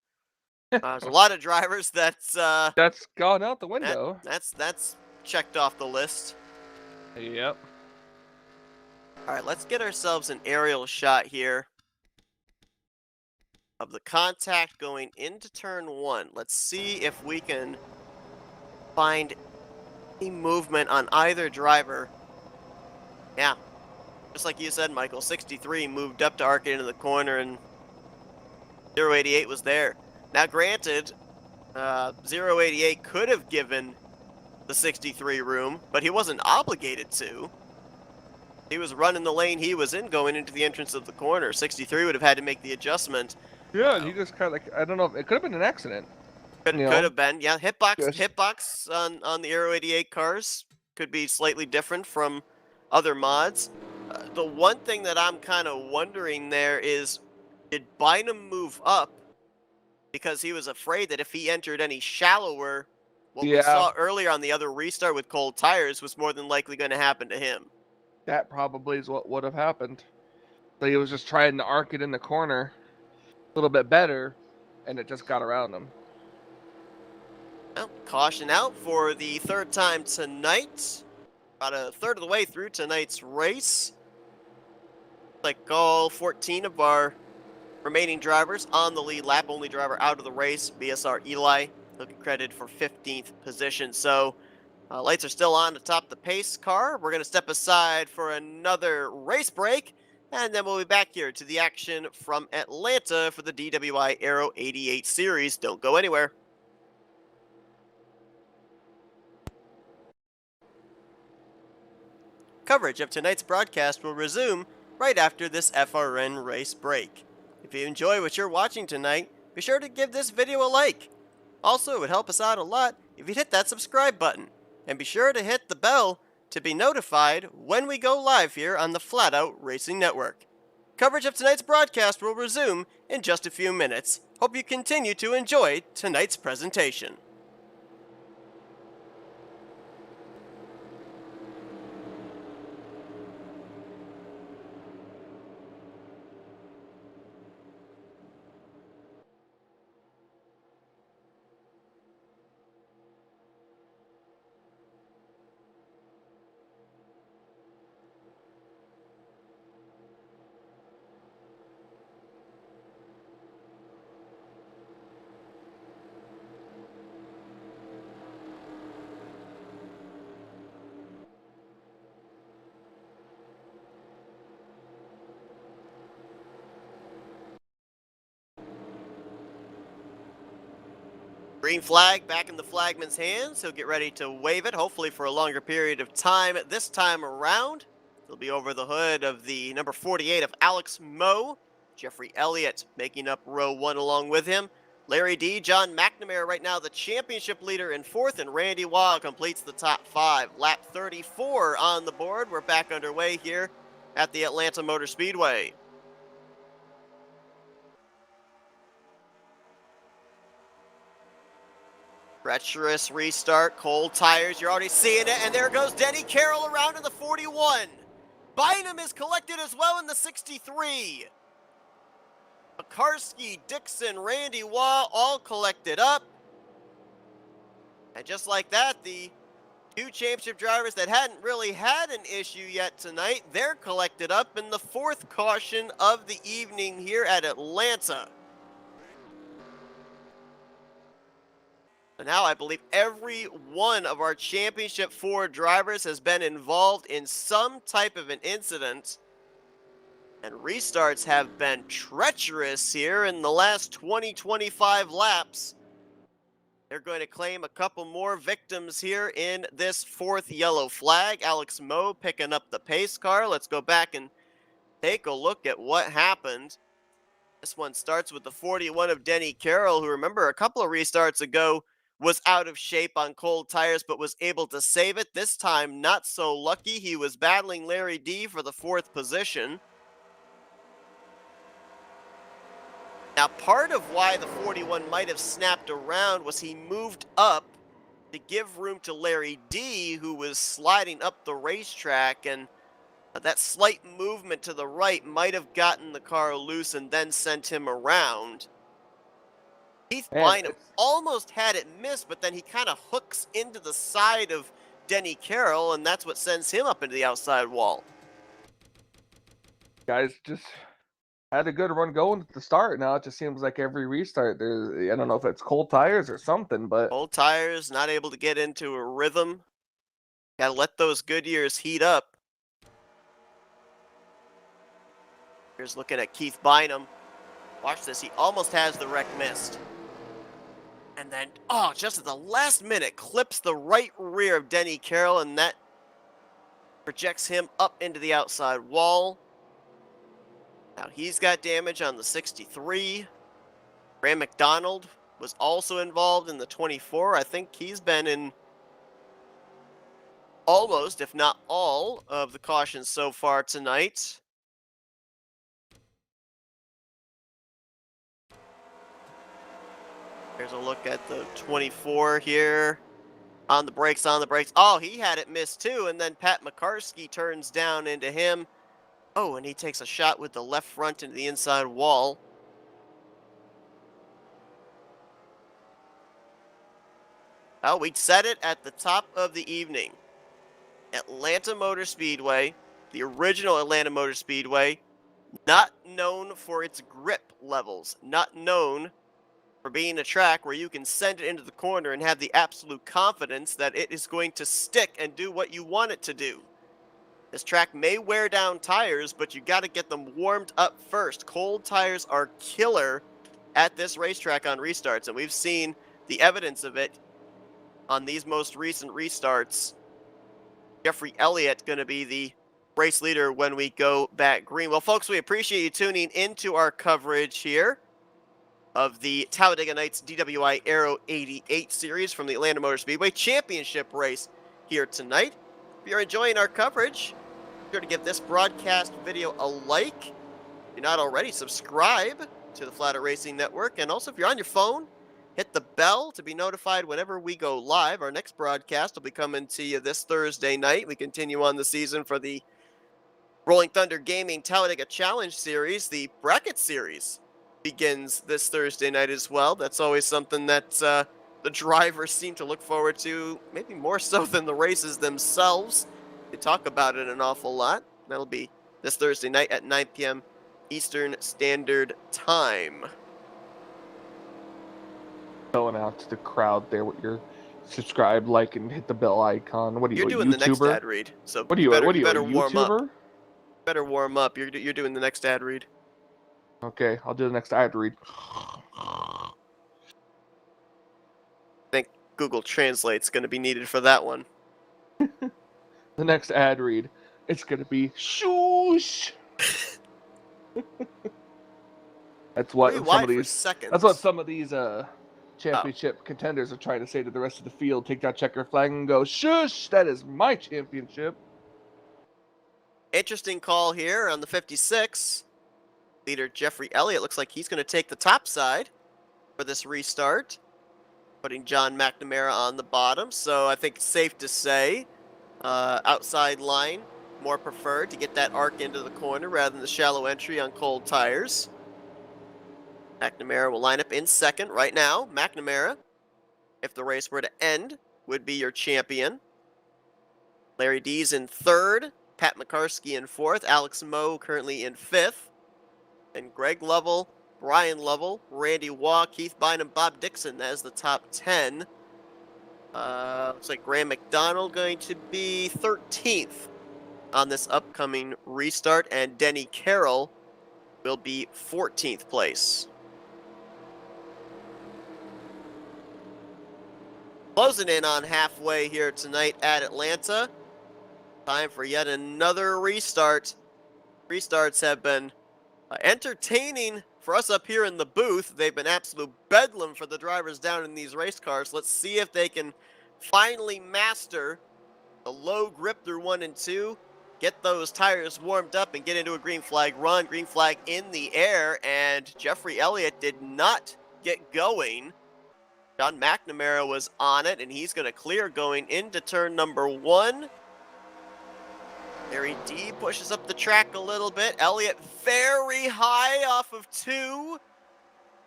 there's a lot of drivers that's
gone out the window.
That's checked off the list.
Yep.
All right, let's get ourselves an aerial shot here of the contact going into turn 1. Let's see if we can find any movement on either driver. Yeah, just like you said, Michael, 63 moved up to arc it into the corner and 088 was there. Now, granted, 088 could have given the 63 room, but he wasn't obligated to. He was running the lane he was in going into the entrance of the corner. 63 would have had to make the adjustment.
Yeah, he just kind of like, I don't know, it could have been an accident.
Could have been, yeah. Hitbox on the Aero 88 cars could be slightly different from other mods. The one thing that I'm kind of wondering there is, did Bynum move up because he was afraid that if he entered any shallower, what we saw earlier on the other restart with cold tires was more than likely going to happen to him?
That probably is what would have happened. So he was just trying to arc it in the corner a little bit better, and it just got around him.
Well, caution out for the 3rd time tonight. About a third of the way through tonight's race. Like all 14 of our remaining drivers on the lead lap. Only driver out of the race, BSR Eli. He'll get credited for 15th position. So lights are still on atop the pace car. We're going to step aside for another race break. And then we'll be back here to the action from Atlanta for the DWI Aero 88 series. Don't go anywhere. Coverage of tonight's broadcast will resume right after this FRN race break. If you enjoy what you're watching tonight, be sure to give this video a like. Also, it would help us out a lot if you'd hit that subscribe button. And be sure to hit the bell to be notified when we go live here on the Flatout Racing Network. Coverage of tonight's broadcast will resume in just a few minutes. Hope you continue to enjoy tonight's presentation. Green flag back in the flagman's hands. He'll get ready to wave it, hopefully for a longer period of time this time around. He'll be over the hood of the number 48 of Alex Moe. Jeffrey Elliott making up row 1 along with him. Larry D, John McNamara right now the championship leader in 4th, and Randy Waugh completes the top 5. Lap 34 on the board. We're back underway here at the Atlanta Motor Speedway. Treacherous restart, cold tires, you're already seeing it, and there goes Denny Carroll around in the 41. Bynum is collected as well in the 63. Makarski, Dixon, Randy Waugh all collected up. And just like that, the 2 championship drivers that hadn't really had an issue yet tonight, they're collected up in the 4th caution of the evening here at Atlanta. So now I believe every one of our championship 4 drivers has been involved in some type of an incident. And restarts have been treacherous here in the last 20-25 laps. They're going to claim a couple more victims here in this 4th yellow flag. Alex Moe picking up the pace car. Let's go back and take a look at what happened. This one starts with the 41 of Denny Carroll, who, remember, a couple of restarts ago was out of shape on cold tires, but was able to save it. This time, not so lucky. He was battling Larry D for the 4th position. Now, part of why the 41 might have snapped around was he moved up to give room to Larry D, who was sliding up the racetrack, and that slight movement to the right might have gotten the car loose and then sent him around. Keith Bynum almost had it missed, but then he kind of hooks into the side of Denny Carroll, and that's what sends him up into the outside wall.
Guys just had a good run going at the start. Now it just seems like every restart, I don't know if it's cold tires or something, but
cold tires, not able to get into a rhythm. Gotta let those Goodyears heat up. Here's looking at Keith Bynum. Watch this, he almost has the wreck missed. And then, just at the last minute, clips the right rear of Denny Carroll, and that projects him up into the outside wall. Now he's got damage on the 63. Graham McDonald was also involved in the 24. I think he's been in almost, if not all, of the cautions so far tonight. Here's a look at the 24 here. On the brakes, on the brakes. Oh, he had it missed too, and then Pat Makarski turns down into him. Oh, and he takes a shot with the left front into the inside wall. Oh, we said it at the top of the evening. Atlanta Motor Speedway, the original Atlanta Motor Speedway, not known for its grip levels, not known for being a track where you can send it into the corner and have the absolute confidence that it is going to stick and do what you want it to do. This track may wear down tires, but you got to get them warmed up first. Cold tires are killer at this racetrack on restarts, and we've seen the evidence of it on these most recent restarts. Jeffrey Elliott going to be the race leader when we go back green. Well, folks, we appreciate you tuning into our coverage here of the Talladega Nights DWI Aero 88 series from the Atlanta Motor Speedway Championship race here tonight. If you're enjoying our coverage, be sure to give this broadcast video a like. If you're not already, subscribe to the Flatout Racing Network. And also, if you're on your phone, hit the bell to be notified whenever we go live. Our next broadcast will be coming to you this Thursday night. We continue on the season for the Rolling Thunder Gaming Talladega Challenge Series. The Bracket Series begins this Thursday night as well. That's always something that the drivers seem to look forward to, maybe more so than the races themselves. They talk about it an awful lot. That'll be this Thursday night at 9 p.m. Eastern Standard Time.
Going out to the crowd there with your subscribe, like, and hit the bell icon. What are you,
You're doing
YouTuber?
the next ad read, so
what are you? What are you, a
warm up.
YouTuber?
Better warm up. You're doing the next ad read.
Okay, I'll do the next ad read.
I think Google Translate's going to be needed for that one.
The next ad read, it's going to be shoosh. That's what
3
some
wide
of
for
these.
second.
That's what some of these championship contenders are trying to say to the rest of the field. Take that checker flag and go, shush! That is my championship.
Interesting call here on the 56. Leader Jeffrey Elliott looks like he's going to take the top side for this restart, putting John McNamara on the bottom. So I think it's safe to say outside line more preferred to get that arc into the corner rather than the shallow entry on cold tires. McNamara will line up in second right now. McNamara, if the race were to end, would be your champion. Larry D's in third. Pat McCarskey in fourth. Alex Moe currently in fifth. And Greg Lovell, Brian Lovell, Randy Waugh, Keith Bynum, Bob Dixon as the top 10. Looks like Graham McDonald going to be 13th on this upcoming restart, and Denny Carroll will be 14th place. Closing in on halfway here tonight at Atlanta. Time for yet another restart. Restarts have been entertaining for us up here in the booth. They've been absolute bedlam for the drivers down in these race cars. Let's see if they can finally master the low grip through 1 and 2, get those tires warmed up and get into a green flag run. Green flag in the air, and Jeffrey Elliott did not get going. John McNamara was on it, and he's going to clear going into turn number 1. Larry D pushes up the track a little bit. Elliott very high off of 2.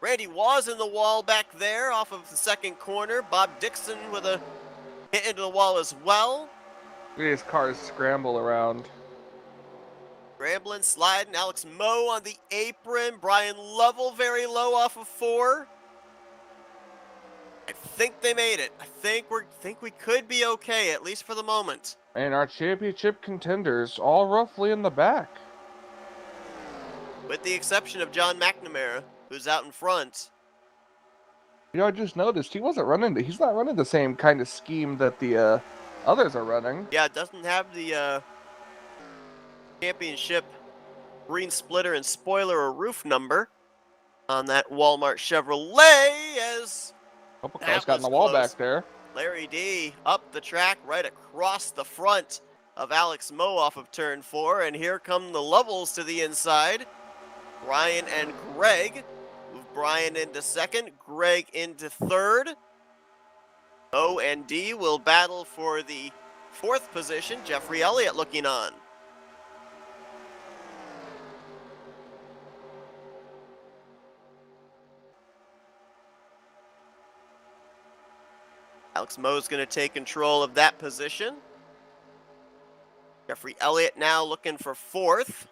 Randy was in the wall back there off of the second corner. Bob Dixon with a hit into the wall as well.
These cars scramble around.
Scrambling, sliding. Alex Moe on the apron. Brian Lovell very low off of 4. I think they made it. I think we could be okay, at least for the moment.
And our championship contenders all roughly in the back.
With the exception of John McNamara, who's out in front.
You know, I just noticed he's not running the same kind of scheme that the others are running.
Yeah, it doesn't have the championship green splitter and spoiler or roof number on that Walmart Chevrolet, as
couple cars got in the wall back there.
Larry D up the track right across the front of Alex Moe off of turn 4, and here come the Lovells to the inside. Brian and Greg. Move Brian into second, Greg into third. O and D will battle for the 4th position. Jeffrey Elliott looking on. Alex Moe's going to take control of that position. Jeffrey Elliott now looking for 4th.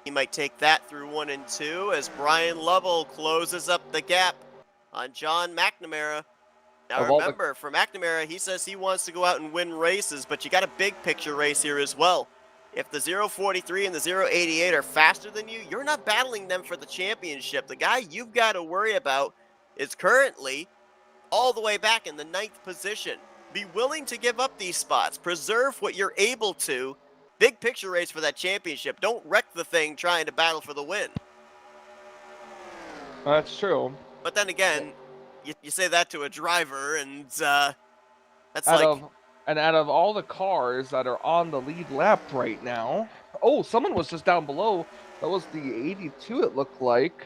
He might take that through 1 and 2 as Brian Lovell closes up the gap on John McNamara. Now remember, for McNamara, he says he wants to go out and win races, but you got a big picture race here as well. If the 043 and the 088 are faster than you, you're not battling them for the championship. The guy you've got to worry about is currently all the way back in the 9th position. Be willing to give up these spots. Preserve what you're able to. Big picture race for that championship. Don't wreck the thing trying to battle for the win.
That's true.
But then again, you say that to a driver, and that's
out of all the cars that are on the lead lap right now, oh, someone was just down below. That was the 82, it looked like.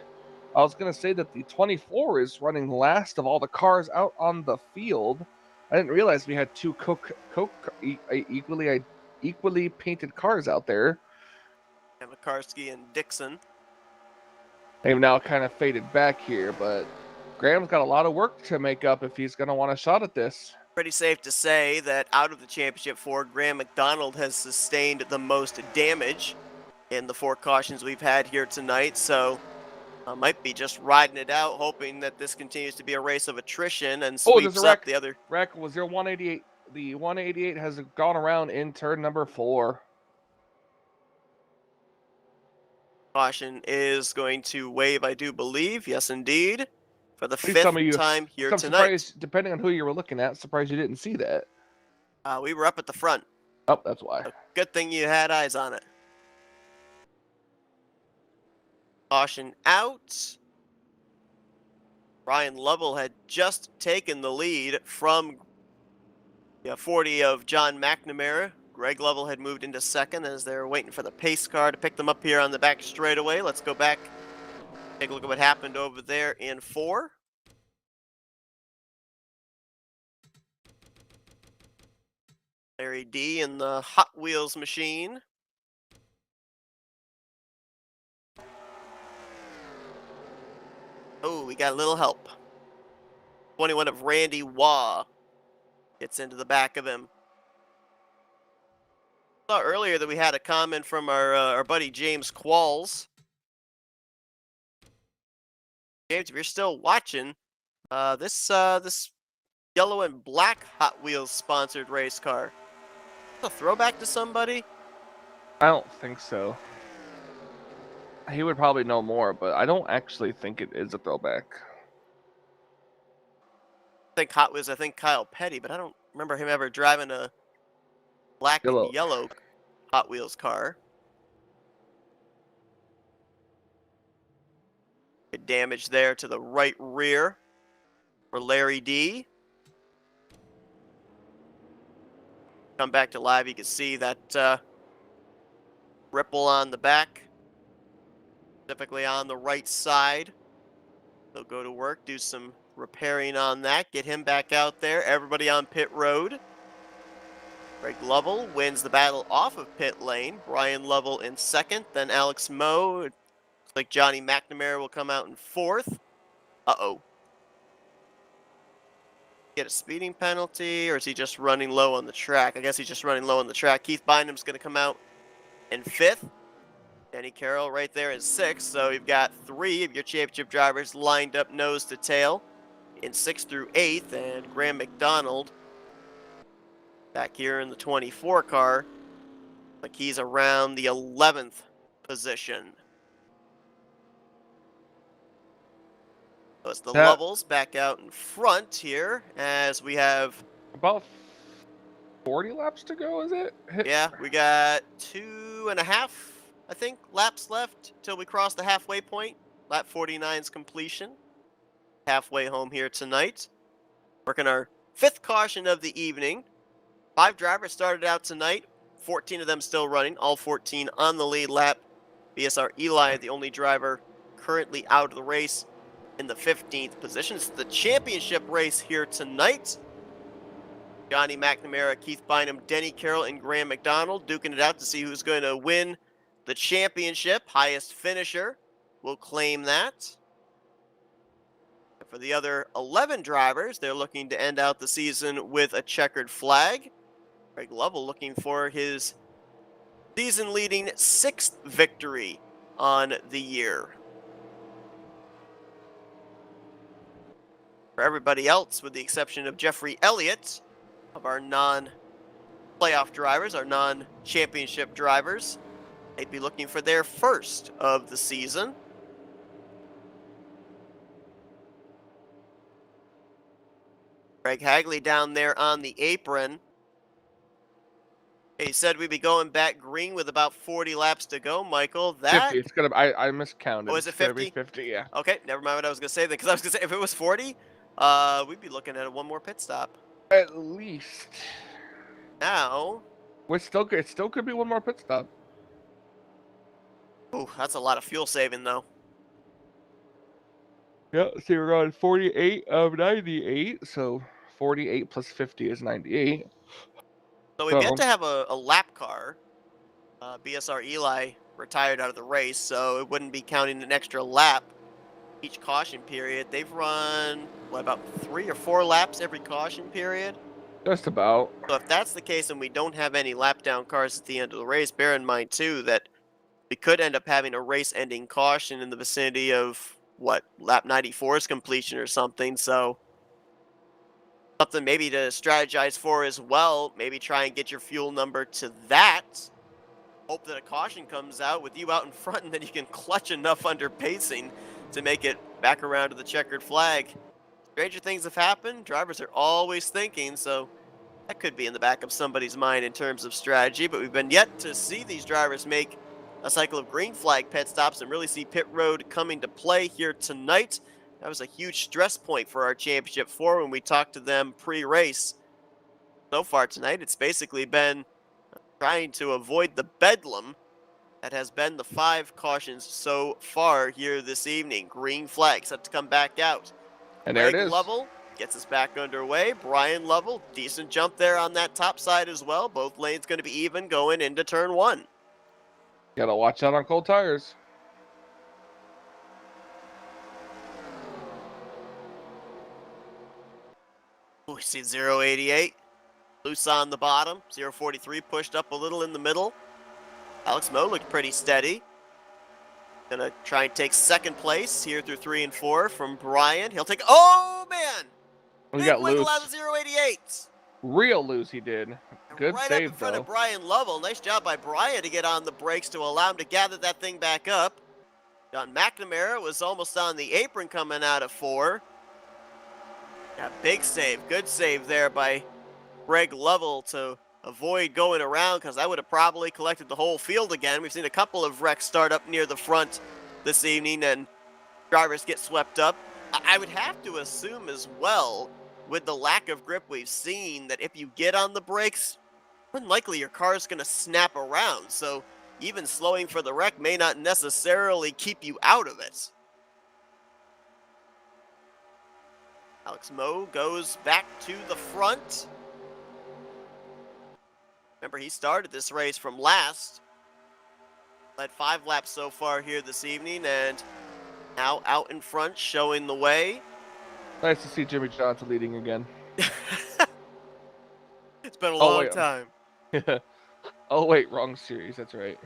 I was going to say that the 24 is running last of all the cars out on the field. I didn't realize we had 2 equally painted cars out there.
And McCarskey and Dixon.
They've now kind of faded back here, but Graham's got a lot of work to make up if he's going to want a shot at this.
Pretty safe to say that out of the championship 4, Graham McDonald has sustained the most damage in the 4 cautions we've had here tonight, so might be just riding it out, hoping that this continues to be a race of attrition and sweeps up the other.
Wreck was your 188. The 188 has gone around in turn number 4.
Caution is going to wave, I do believe. Yes, indeed. For the 5th time here tonight.
Surprised, depending on who you were looking at, surprised you didn't see that.
We were up at the front.
Oh, that's why.
So good thing you had eyes on it. Caution out. Brian Lovell had just taken the lead from 40 of John McNamara. Greg Lovell had moved into second as they're waiting for the pace car to pick them up here on the back straightaway. Let's go back, take a look at what happened over there in 4. Larry D in the Hot Wheels machine. Oh, we got a little help. 21 of Randy Waugh gets into the back of him. Saw earlier that we had a comment from our buddy James Qualls. James, if you're still watching, this yellow and black Hot Wheels sponsored race car, a throwback to somebody?
I don't think so. He would probably know more, but I don't actually think it is a throwback.
I think Hot Wheels, I think Kyle Petty, but I don't remember him ever driving a black and yellow Hot Wheels car. Good damage there to the right rear for Larry D. Come back to live, you can see that ripple on the back, specifically on the right side. They'll go to work, do some repairing on that, get him back out there. Everybody on pit road. Greg Lovell wins the battle off of pit lane. Brian Lovell in second, then Alex Moe. Looks like Johnny McNamara will come out in fourth. Uh-oh. Get a speeding penalty, or is he just running low on the track? I guess he's just running low on the track. Keith Bynum's going to come out in fifth. Denny Carroll right there in sixth. So you've got 3 of your championship drivers lined up nose to tail in 6th through 8th, and Graham McDonald back here in the 24 car. Like he's around the 11th position. So it's the Lovells back out in front here as we have
about 40 laps to go, is it?
Yeah, we got 2.5, I think, laps left till we cross the halfway point. Lap 49's completion. Halfway home here tonight. Working our 5th caution of the evening. 5 drivers started out tonight. 14 of them still running. All 14 on the lead lap. BSR Eli, the only driver currently out of the race in the 15th position. It's the championship race here tonight. Johnny McNamara, Keith Bynum, Denny Carroll, and Graham McDonald duking it out to see who's going to win the championship. Highest finisher will claim that. And for the other 11 drivers, they're looking to end out the season with a checkered flag. Greg Lovell looking for his season-leading 6th victory on the year. For everybody else, with the exception of Jeffrey Elliott, of our non-playoff drivers, our non-championship drivers, they'd be looking for their first of the season. Greg Hagley down there on the apron. He said we'd be going back green with about 40 laps to go, Michael. That
50. It's gonna. I miscounted.
Oh, is it
It's gonna
50?
be 50. Yeah.
Okay, never mind what I was gonna say then, because I was gonna say if it was 40, we'd be looking at one more pit stop.
At least.
Now.
It still could be one more pit stop.
Ooh, that's a lot of fuel saving though.
Yeah, so we're on 48 of 98, so 48 plus 50 is 98.
So we've yet to have a lap car. BSR Eli retired out of the race, so it wouldn't be counting an extra lap each caution period. They've run, what, about 3 or 4 laps every caution period?
Just about.
So if that's the case and we don't have any lap down cars at the end of the race, bear in mind too that we could end up having a race-ending caution in the vicinity of, what, lap 94's completion or something, so something maybe to strategize for as well. Maybe try and get your fuel number to that. Hope that a caution comes out with you out in front, and then you can clutch enough under pacing to make it back around to the checkered flag. Stranger things have happened. Drivers are always thinking, so that could be in the back of somebody's mind in terms of strategy, but we've been yet to see these drivers make a cycle of green flag pit stops and really see pit road coming to play here tonight. That was a huge stress point for our championship four when we talked to them pre-race. So far tonight, it's basically been trying to avoid the bedlam that has been the 5 cautions so far here this evening. Green flag set to come back out.
And there it
Greg
is.
Lovell gets us back underway. Brian Lovell, decent jump there on that top side as well. Both lanes going to be even going into turn 1.
Gotta watch out on cold tires.
We see 088 loose on the bottom. 043 pushed up a little in the middle. Alex Moe looked pretty steady. Gonna try and take second place here through 3 and 4 from Brian. He'll take, oh man!
We
Big
got
wiggle
loose.
out of 088.
Real loose he did. Good
Right up
save,
in front
though.
of Brian Lovell. Nice job by Brian to get on the brakes to allow him to gather that thing back up. John McNamara was almost on the apron coming out of 4. Yeah, big save. Good save there by Greg Lovell to avoid going around, because that would have probably collected the whole field again. We've seen a couple of wrecks start up near the front this evening and drivers get swept up. I would have to assume as well, with the lack of grip we've seen, that if you get on the brakes, unlikely your car is going to snap around. So even slowing for the wreck may not necessarily keep you out of it. Alex Moe goes back to the front. Remember, he started this race from last. Led 5 laps so far here this evening, and now out in front, showing the way.
Nice to see Jimmy Johnson leading again.
It's been a long
wait.
time.
Oh, wait, wrong series. That's right.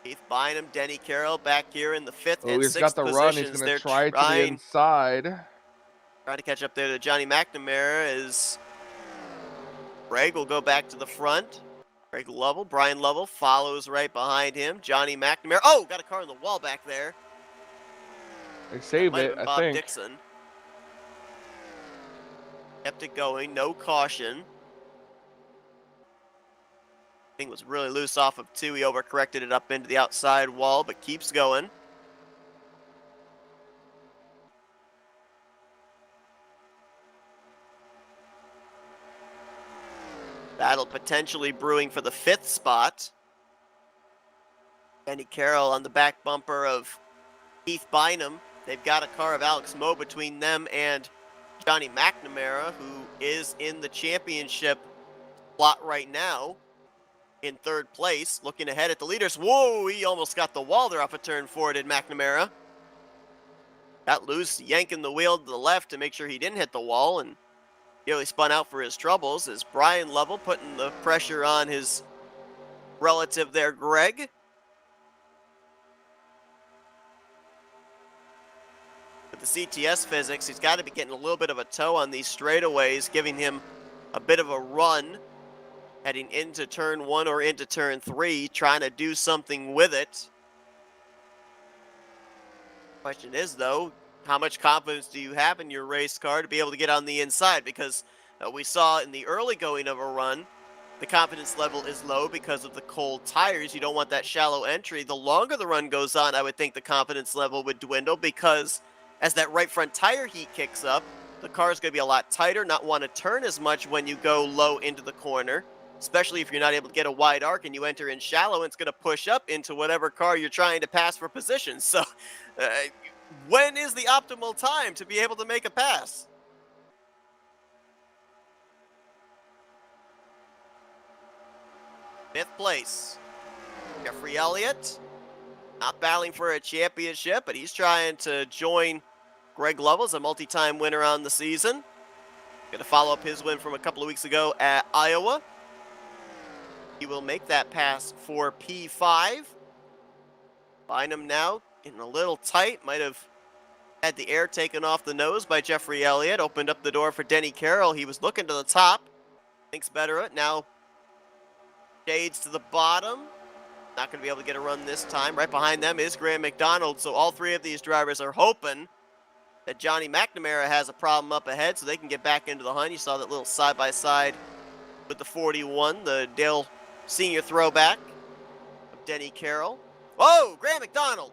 Keith Bynum, Denny Carroll back here in the 5th
Oh,
and
he's
6th
got the run. He's
positions.
going
They're
to try to the inside.
trying to catch up there to Johnny McNamara as Greg will go back to the front. Greg Lovell, Brian Lovell follows right behind him. Johnny McNamara. Oh, got a car on the wall back there.
They saved
Might have
it,
been
I
Bob
think.
Dixon. Kept it going, no caution. Thing was really loose off of 2. He overcorrected it up into the outside wall, but keeps going. Battle potentially brewing for the 5th spot. Denny Carroll on the back bumper of Keith Bynum. They've got a car of Alex Moe between them and Johnny McNamara, who is in the championship slot right now in 3rd place, looking ahead at the leaders. Whoa, he almost got the wall there off a turn 4, did McNamara. Got loose, yanking the wheel to the left to make sure he didn't hit the wall, and nearly spun out for his troubles as Brian Lovell putting the pressure on his relative there, Greg. With the CTS physics, he's got to be getting a little bit of a toe on these straightaways, giving him a bit of a run heading into turn 1 or into turn 3, trying to do something with it. Question is, though, how much confidence do you have in your race car to be able to get on the inside? Because we saw in the early going of a run, the confidence level is low because of the cold tires. You don't want that shallow entry. The longer the run goes on, I would think the confidence level would dwindle, because as that right front tire heat kicks up, the car is going to be a lot tighter, not want to turn as much when you go low into the corner, especially if you're not able to get a wide arc and you enter in shallow, and it's going to push up into whatever car you're trying to pass for position. So when is the optimal time to be able to make a pass? Fifth place, Jeffrey Elliott, not battling for a championship, but he's trying to join Greg Lovell as a multi-time winner on the season. Going to follow up his win from a couple of weeks ago at Iowa. He will make that pass for P5. Bynum now getting a little tight. Might have had the air taken off the nose by Jeffrey Elliott. Opened up the door for Denny Carroll. He was looking to the top. Thinks better of it. Now shades to the bottom. Not going to be able to get a run this time. Right behind them is Graham McDonald. So all 3 of these drivers are hoping that Johnny McNamara has a problem up ahead so they can get back into the hunt. You saw that little side-by-side with the 41, the Dale Senior throwback of Denny Carroll. Whoa, Graham McDonald.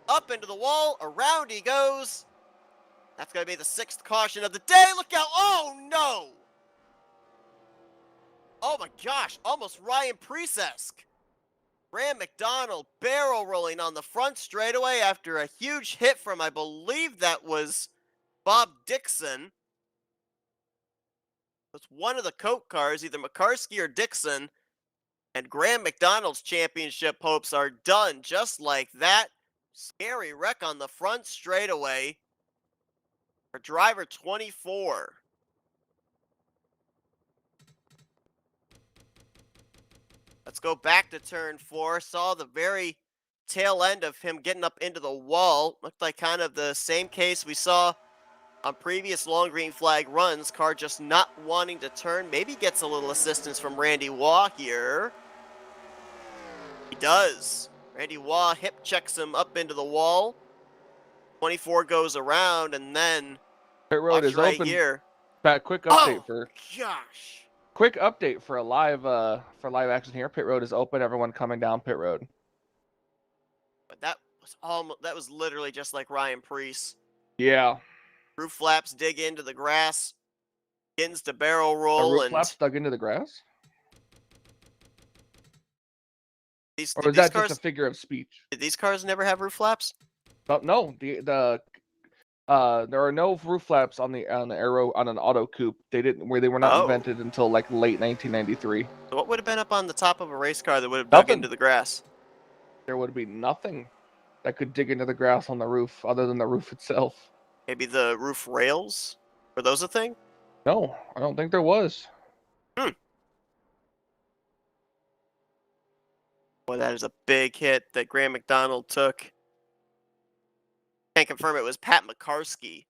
Up into the wall, around he goes. That's going to be the 6th caution of the day. Look out. Oh, no. Oh, my gosh. Almost Ryan Preece-esque. Graham McDonald barrel rolling on the front straightaway after a huge hit from, I believe that was Bob Dixon. It's one of the Coke cars, either McCarsky or Dixon. And Graham McDonald's championship hopes are done just like that. Scary wreck on the front straightaway for driver 24. Let's go back to turn 4. Saw the very tail end of him getting up into the wall. Looked like kind of the same case we saw on previous long green flag runs. Car just not wanting to turn. Maybe gets a little assistance from Randy Waugh here. He does. Randy Waugh hip checks him up into the wall. 24 goes around, and then
Pit road is
right
open.
Here.
Pat, quick update
Gosh.
Quick update for a live action here. Pit road is open. Everyone coming down pit road.
But that was literally just like Ryan Preece.
Yeah.
Roof flaps dig into the grass. Begins to barrel roll.
Roof flaps dug into the grass? Or is that just a figure of speech?
Did these cars never have roof flaps?
No, there are no roof flaps on the Aero on an auto coupe. They were not invented until like late 1993.
So what would have been up on the top of a race car that would have dug into the grass?
There would be nothing that could dig into the grass on the roof other than the roof itself.
Maybe the roof rails? Were those a thing?
No, I don't think there was.
Boy, that is a big hit that Graham McDonald took. Can't confirm it was Pat McCarsky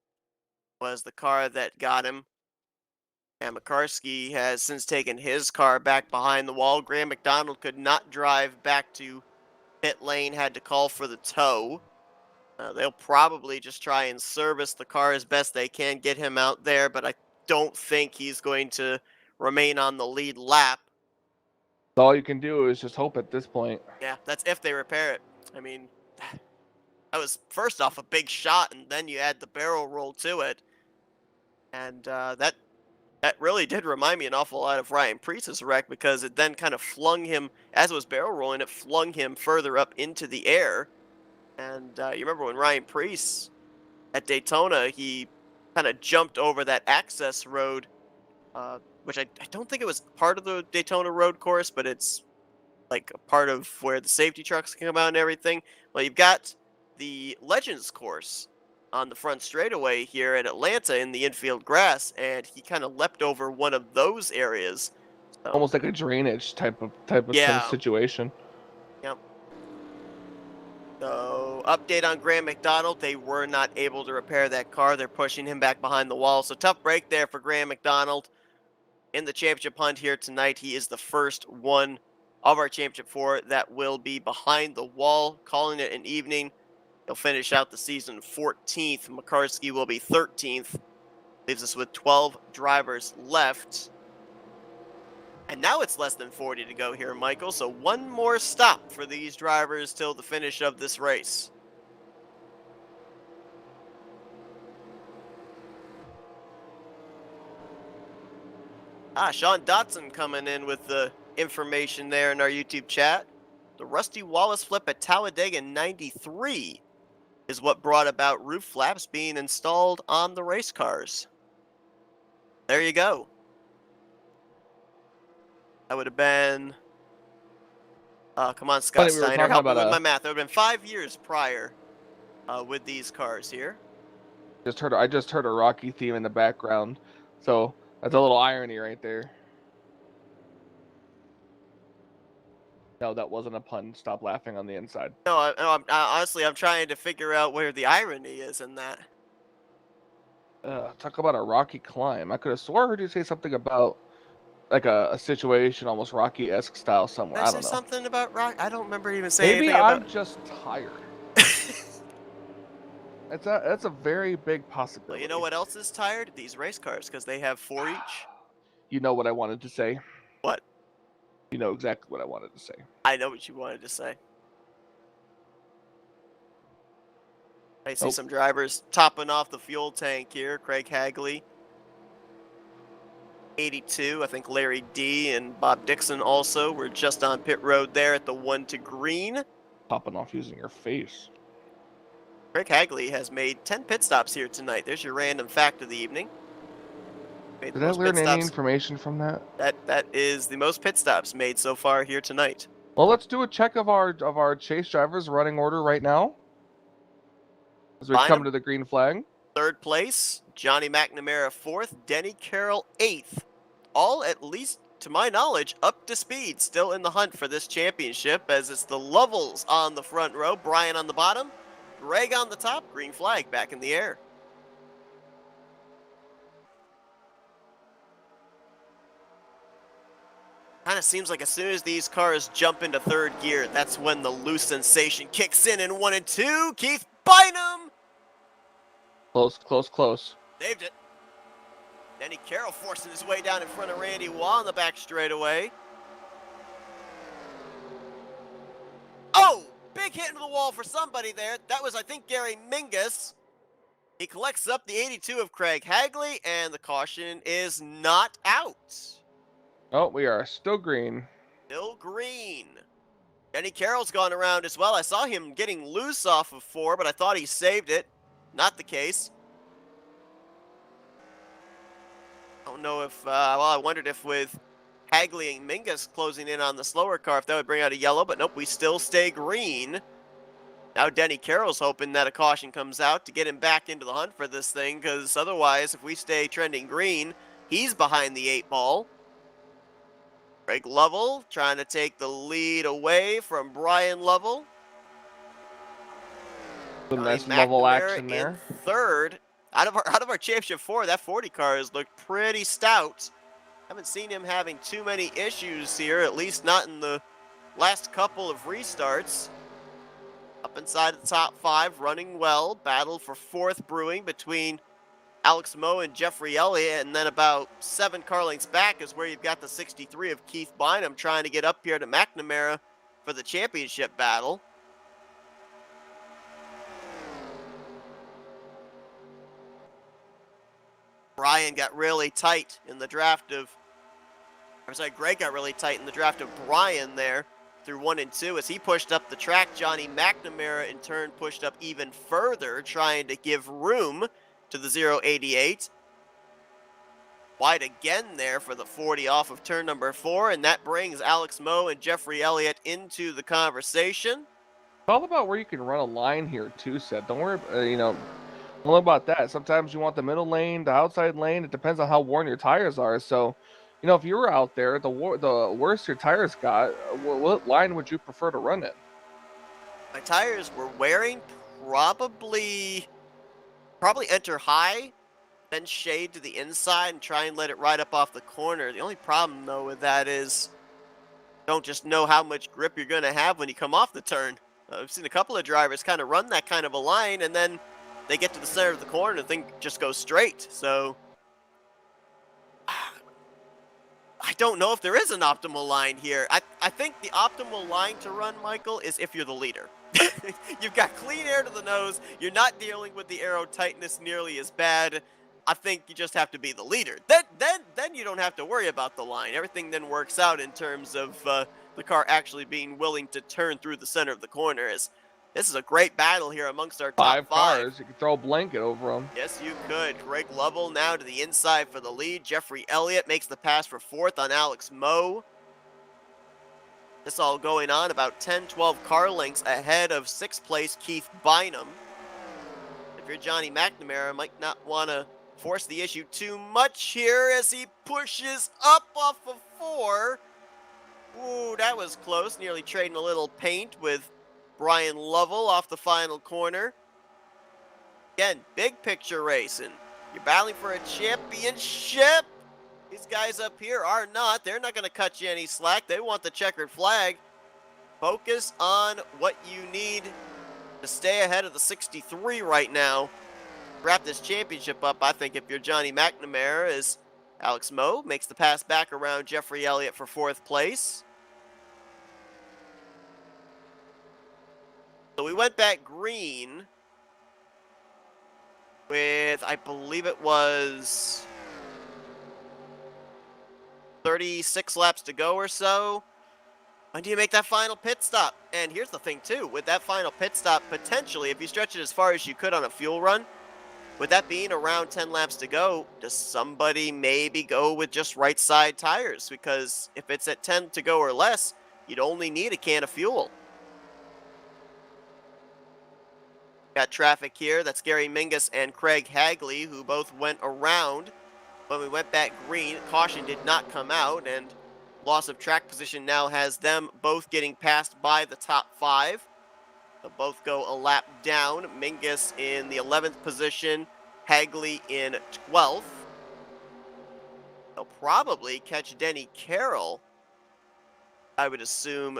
was the car that got him. And McCarsky has since taken his car back behind the wall. Graham McDonald could not drive back to pit lane, had to call for the tow. They'll probably just try and service the car as best they can, get him out there, but I don't think he's going to remain on the lead lap.
All you can do is just hope at this point.
Yeah, that's if they repair it. I mean, that was first off a big shot, and then you add the barrel roll to it. And that really did remind me an awful lot of Ryan Preece's wreck, because it then kind of flung him, as it was barrel rolling, it flung him further up into the air. And you remember when Ryan Preece at Daytona, he kind of jumped over that access road, which I don't think it was part of the Daytona road course, but it's like a part of where the safety trucks can come out and everything. Well, you've got the Legends course on the front straightaway here at Atlanta in the infield grass, and he kind of leapt over one of those areas. So,
almost like a drainage type of situation.
Yep. So, update on Graham McDonald. They were not able to repair that car. They're pushing him back behind the wall. So, tough break there for Graham McDonald. In the championship hunt here tonight, he is the first one of our championship 4 that will be behind the wall, calling it an evening. He'll finish out the season 14th. McCarsky will be 13th. Leaves us with 12 drivers left. And now it's less than 40 to go here, Michael. So one more stop for these drivers till the finish of this race. Sean Dotson coming in with the information there in our YouTube chat. The Rusty Wallace flip at Talladega 93 is what brought about roof flaps being installed on the race cars. There you go. That would have been, come on, Scott Steiner, help me with my math. It would have been 5 years prior with these cars here.
I just heard a Rocky theme in the background, so that's a little irony right there. No, that wasn't a pun. Stop laughing on the inside.
No, honestly, I'm trying to figure out where the irony is in that.
Talk about a rocky climb. I could have swore I heard you say something about like a situation almost Rocky-esque style somewhere.
Did I
don't know.
say something about Rocky? I don't remember even saying
Maybe
anything about
I'm just tired. That's a very big possibility.
Well, you know what else is tired? These race cars, because they have 4 each.
You know what I wanted to say?
What?
You know exactly what I wanted to say.
I know what you wanted to say. I see some drivers topping off the fuel tank here. Craig Hagley, 82. I think Larry D and Bob Dixon also were just on pit road there at the 1 to green.
Popping off using your face.
Craig Hagley has made 10 pit stops here tonight. There's your random fact of the evening. Made the
Did I
most
learn
pit
any
stops.
information from that?
That is the most pit stops made so far here tonight.
Well, let's do a check of our chase drivers running order right now. As we come to the green flag.
3rd place, Johnny McNamara 4th, Denny Carroll 8th. All, at least to my knowledge, up to speed, still in the hunt for this championship, as it's the Lovels on the front row, Brian on the bottom, Greg on the top, green flag back in the air. Kind of seems like as soon as these cars jump into 3rd gear, that's when the loose sensation kicks in 1 and 2. Keith Bynum!
Close, close, close.
Saved it. Denny Carroll forcing his way down in front of Randy Waugh on the back straightaway. Oh! Big hit into the wall for somebody there. That was, I think, Gary Mingus. He collects up the 82 of Craig Hagley, and the caution is not out.
Oh, we are still green.
Still green. Denny Carroll's gone around as well. I saw him getting loose off of 4, but I thought he saved it. Not the case. I don't know if, well, I wondered if with Hagley and Mingus closing in on the slower car, if that would bring out a yellow, but nope, we still stay green. Now Denny Carroll's hoping that a caution comes out to get him back into the hunt for this thing, because otherwise, if we stay trending green, he's behind the 8 ball. Greg Lovell trying to take the lead away from Brian Lovell.
Some nice level action there.
3rd. Out of our championship 4, that 40 car has looked pretty stout. Haven't seen him having too many issues here, at least not in the last couple of restarts. Up inside the top 5, running well. Battle for 4th brewing between Alex Moe and Jeffrey Elliott, and then about 7 car lengths back is where you've got the 63 of Keith Bynum trying to get up here to McNamara for the championship battle. Brian got really tight in the draft of, Greg got really tight in the draft of Brian there through 1 and 2 as he pushed up the track. Johnny McNamara in turn pushed up even further, trying to give room to the 088. Wide again there for the 40 off of turn number 4, and that brings Alex Moe and Jeffrey Elliott into the conversation.
It's all about where you can run a line here too, Seth. Don't worry, don't know about that. Sometimes you want the middle lane, the outside lane. It depends on how worn your tires are. So, if you were out there, the worse your tires got, what line would you prefer to run in?
My tires were wearing, probably enter high, then shade to the inside and try and let it ride up off the corner. The only problem, though, with that is don't just know how much grip you're going to have when you come off the turn. I've seen a couple of drivers kind of run that kind of a line, and then they get to the center of the corner and the thing just goes straight. So I don't know if there is an optimal line here. I think the optimal line to run, Michael, is if you're the leader. You've got clean air to the nose. You're not dealing with the aero tightness nearly as bad. I think you just have to be the leader. Then you don't have to worry about the line. Everything then works out in terms of the car actually being willing to turn through the center of the corner. This is a great battle here amongst our top 5
cars. You can throw a blanket over them.
Yes, you could. Greg Lovell now to the inside for the lead. Jeffrey Elliott makes the pass for 4th on Alex Moe. This all going on about 10, 12 car lengths ahead of 6th place Keith Bynum. If you're Johnny McNamara, might not want to force the issue too much here as he pushes up off of 4. Ooh, that was close. Nearly trading a little paint with Brian Lovell off the final corner. Again, big picture racing. You're battling for a championship. These guys up here are not. They're not going to cut you any slack. They want the checkered flag. Focus on what you need to stay ahead of the 63 right now. Wrap this championship up, I think, if you're Johnny McNamara, as Alex Moe makes the pass back around Jeffrey Elliott for 4th place. So we went back green. with, I believe it was 36 laps to go or so. When do you make that final pit stop? And here's the thing too, with that final pit stop, potentially, if you stretch it as far as you could on a fuel run, with that being around 10 laps to go, does somebody maybe go with just right side tires? Because if it's at 10 to go or less, you'd only need a can of fuel. Got traffic here. That's Gary Mingus and Craig Hagley, who both went around when we went back green. Caution did not come out, and loss of track position now has them both getting passed by the top 5. They'll both go a lap down. Mingus in the 11th position, Hagley in 12th. They'll probably catch Denny Carroll, I would assume,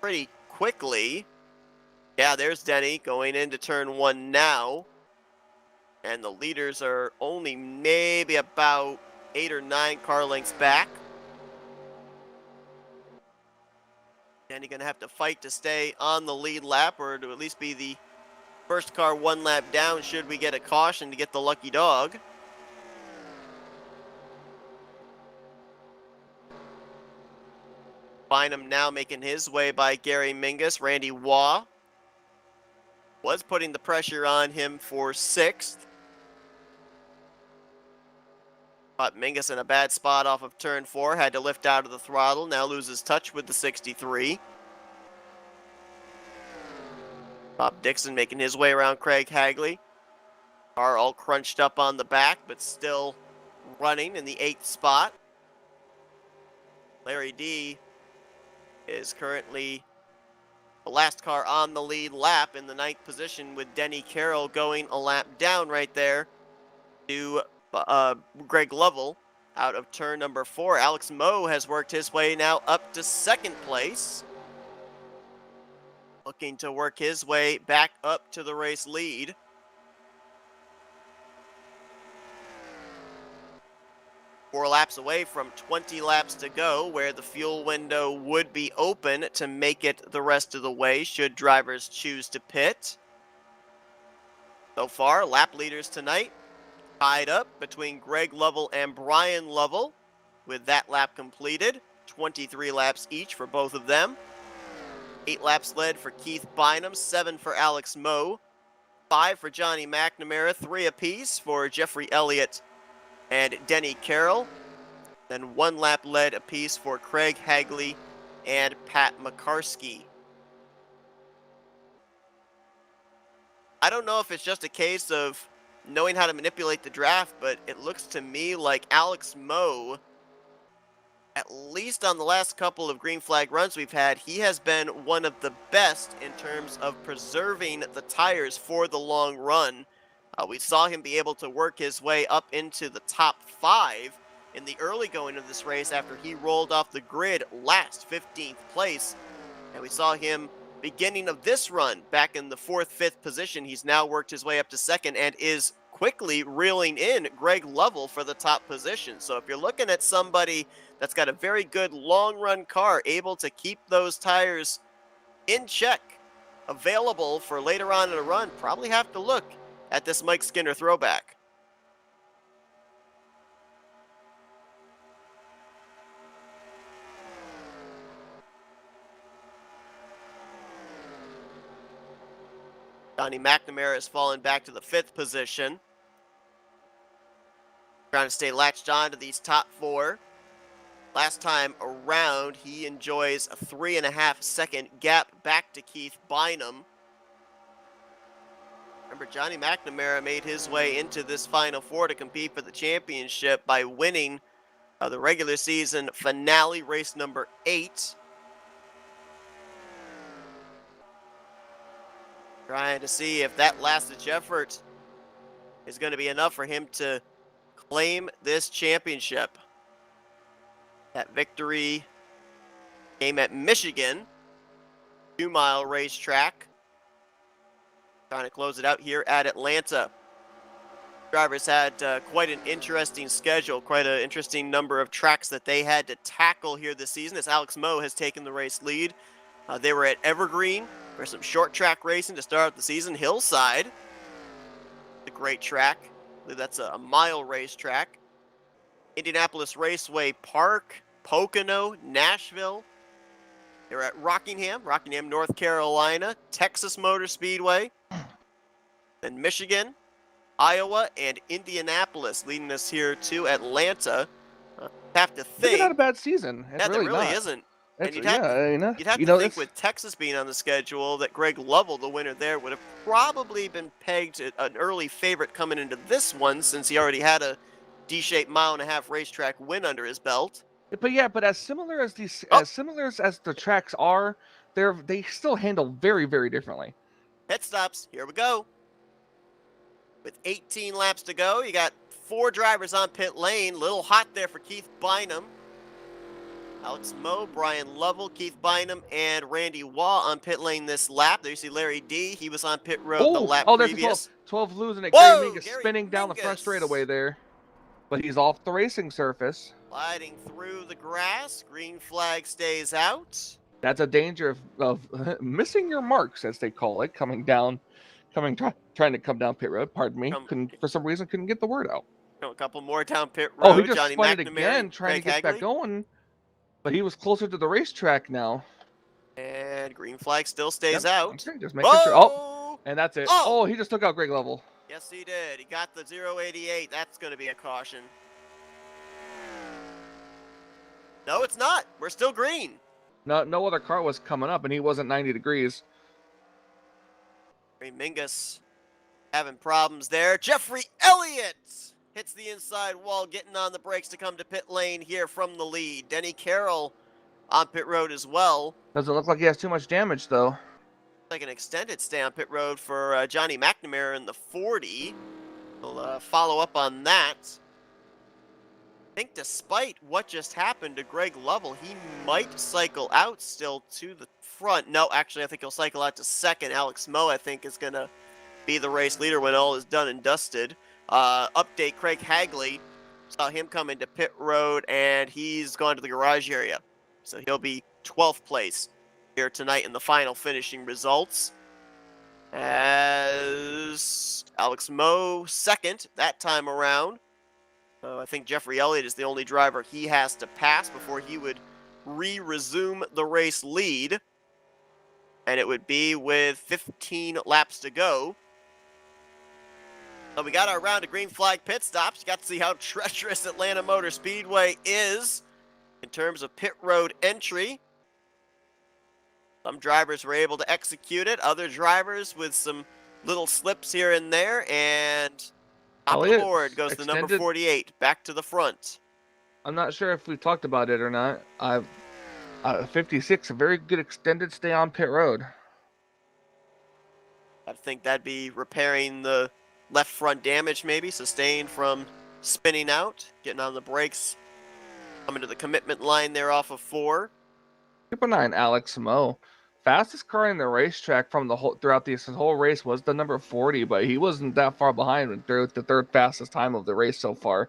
pretty quickly. Yeah, there's Denny going into turn 1 now. And the leaders are only maybe about 8 or 9 car lengths back. Denny going to have to fight to stay on the lead lap, or to at least be the first car 1 lap down should we get a caution to get the lucky dog. Bynum now making his way by Gary Mingus. Randy Waugh was putting the pressure on him for 6th. Caught Mingus in a bad spot off of turn 4, had to lift out of the throttle, now loses touch with the 63. Bob Dixon making his way around Craig Hagley. Car all crunched up on the back, but still running in the 8th spot. Larry D is currently the last car on the lead lap in the 9th position, with Denny Carroll going a lap down right there to Greg Lovell out of turn number 4. Alex Moe has worked his way now up to 2nd place. Looking to work his way back up to the race lead. Four laps away from 20 laps to go, where the fuel window would be open to make it the rest of the way should drivers choose to pit. So far, lap leaders tonight tied up between Greg Lovell and Brian Lovell, with that lap completed. 23 laps each for both of them. 8 laps led for Keith Bynum, 7 for Alex Moe, 5 for Johnny McNamara, 3 apiece for Jeffrey Elliott and Denny Carroll. Then 1 lap led apiece for Craig Hagley and Pat Makarski. I don't know if it's just a case of knowing how to manipulate the draft, but it looks to me like Alex Moe, at least on the last couple of green flag runs we've had, he has been one of the best in terms of preserving the tires for the long run. We saw him be able to work his way up into the top 5 in the early going of this race after he rolled off the grid last, 15th place. And we saw him beginning of this run back in the 4th, 5th position. He's now worked his way up to 2nd and is quickly reeling in Greg Lovell for the top position. So if you're looking at somebody that's got a very good long run car, able to keep those tires in check, available for later on in a run, probably have to look at this Mike Skinner throwback. Johnny McNamara has fallen back to the 5th position. Trying to stay latched on to these top 4. Last time around, he enjoys a 3.5 second gap back to Keith Bynum. Remember, Johnny McNamara made his way into this Final Four to compete for the championship by winning the regular season finale, race number 8. Trying to see if that last-ditch effort is going to be enough for him to claim this championship. That victory came at Michigan, 2-mile racetrack. Trying to close it out here at Atlanta. Drivers had quite an interesting schedule, quite an interesting number of tracks that they had to tackle here this season, as Alex Moe has taken the race lead. They were at Evergreen for some short track racing to start out the season. Hillside, the great track. I believe that's a mile racetrack. Indianapolis Raceway Park, Pocono, Nashville. They're at Rockingham, North Carolina, Texas Motor Speedway, then Michigan, Iowa, and Indianapolis, leading us here to Atlanta. Have to
Really not a
think.
bad season. It's
Yeah, there
really
really
not.
isn't.
It's,
And
yeah,
you'd have
you
to
know,
think
it's
with Texas being on the schedule that Greg Lovell, the winner there, would have probably been pegged an early favorite coming into this one since he already had a D-shaped mile-and-a-half racetrack win under his belt.
but as similar as as the tracks are, they still handle very, very differently.
Pit stops. Here we go. With 18 laps to go, you got 4 drivers on pit lane. Little hot there for Keith Bynum. Alex Moe, Brian Lovell, Keith Bynum, and Randy Waugh on pit lane this lap. There you see Larry D. He was on pit road the lap
there's
previous.
a 12 losing it.
Whoa,
Gary Mingus spinning down the front straightaway there. But he's off the racing surface.
Sliding through the grass. Green flag stays out.
That's a danger of missing your marks, as they call it, trying to come down pit road. Pardon me. For some reason, couldn't get the word out.
A couple more down pit road.
Oh, he just
Johnny
spun it
McNamara
again, trying to get back going. But he was closer to the racetrack now.
And green flag still stays out.
Just making sure. Oh, and that's it. Oh, he just took out Greg Lovell.
Yes, he did. He got the 088. That's going to be a caution. No, it's not. We're still green.
No other car was coming up, and he wasn't 90 degrees.
Mingus having problems there. Jeffrey Elliott hits the inside wall, getting on the brakes to come to pit lane here from the lead. Denny Carroll on pit road as well.
Doesn't look like he has too much damage, though.
Like an extended stay on pit road for Johnny McNamara in the 40. We'll follow up on that. I think despite what just happened to Greg Lovell, he might cycle out still to the front. No, actually, I think he'll cycle out to second. Alex Moe, I think, is going to be the race leader when all is done and dusted. Update, Craig Hagley. Saw him come into pit road, and he's gone to the garage area. So he'll be 12th place here tonight in the final finishing results. As Alex Moe second that time around. I think Jeffrey Elliott is the only driver he has to pass before he would resume the race lead. And it would be with 15 laps to go. So we got our round of green flag pit stops. You got to see how treacherous Atlanta Motor Speedway is in terms of pit road entry. Some drivers were able to execute it. Other drivers with some little slips here and there. And top of the board goes the number 48 back to the front.
I'm not sure if we talked about it or not. 56, a very good extended stay on pit road.
I think that'd be repairing the left front damage maybe sustained from spinning out, getting on the brakes, coming to the commitment line there off of 4.
Super 9, Alex Moe. Fastest car in the racetrack throughout this whole race was the number 40, but he wasn't that far behind through the third fastest time of the race so far.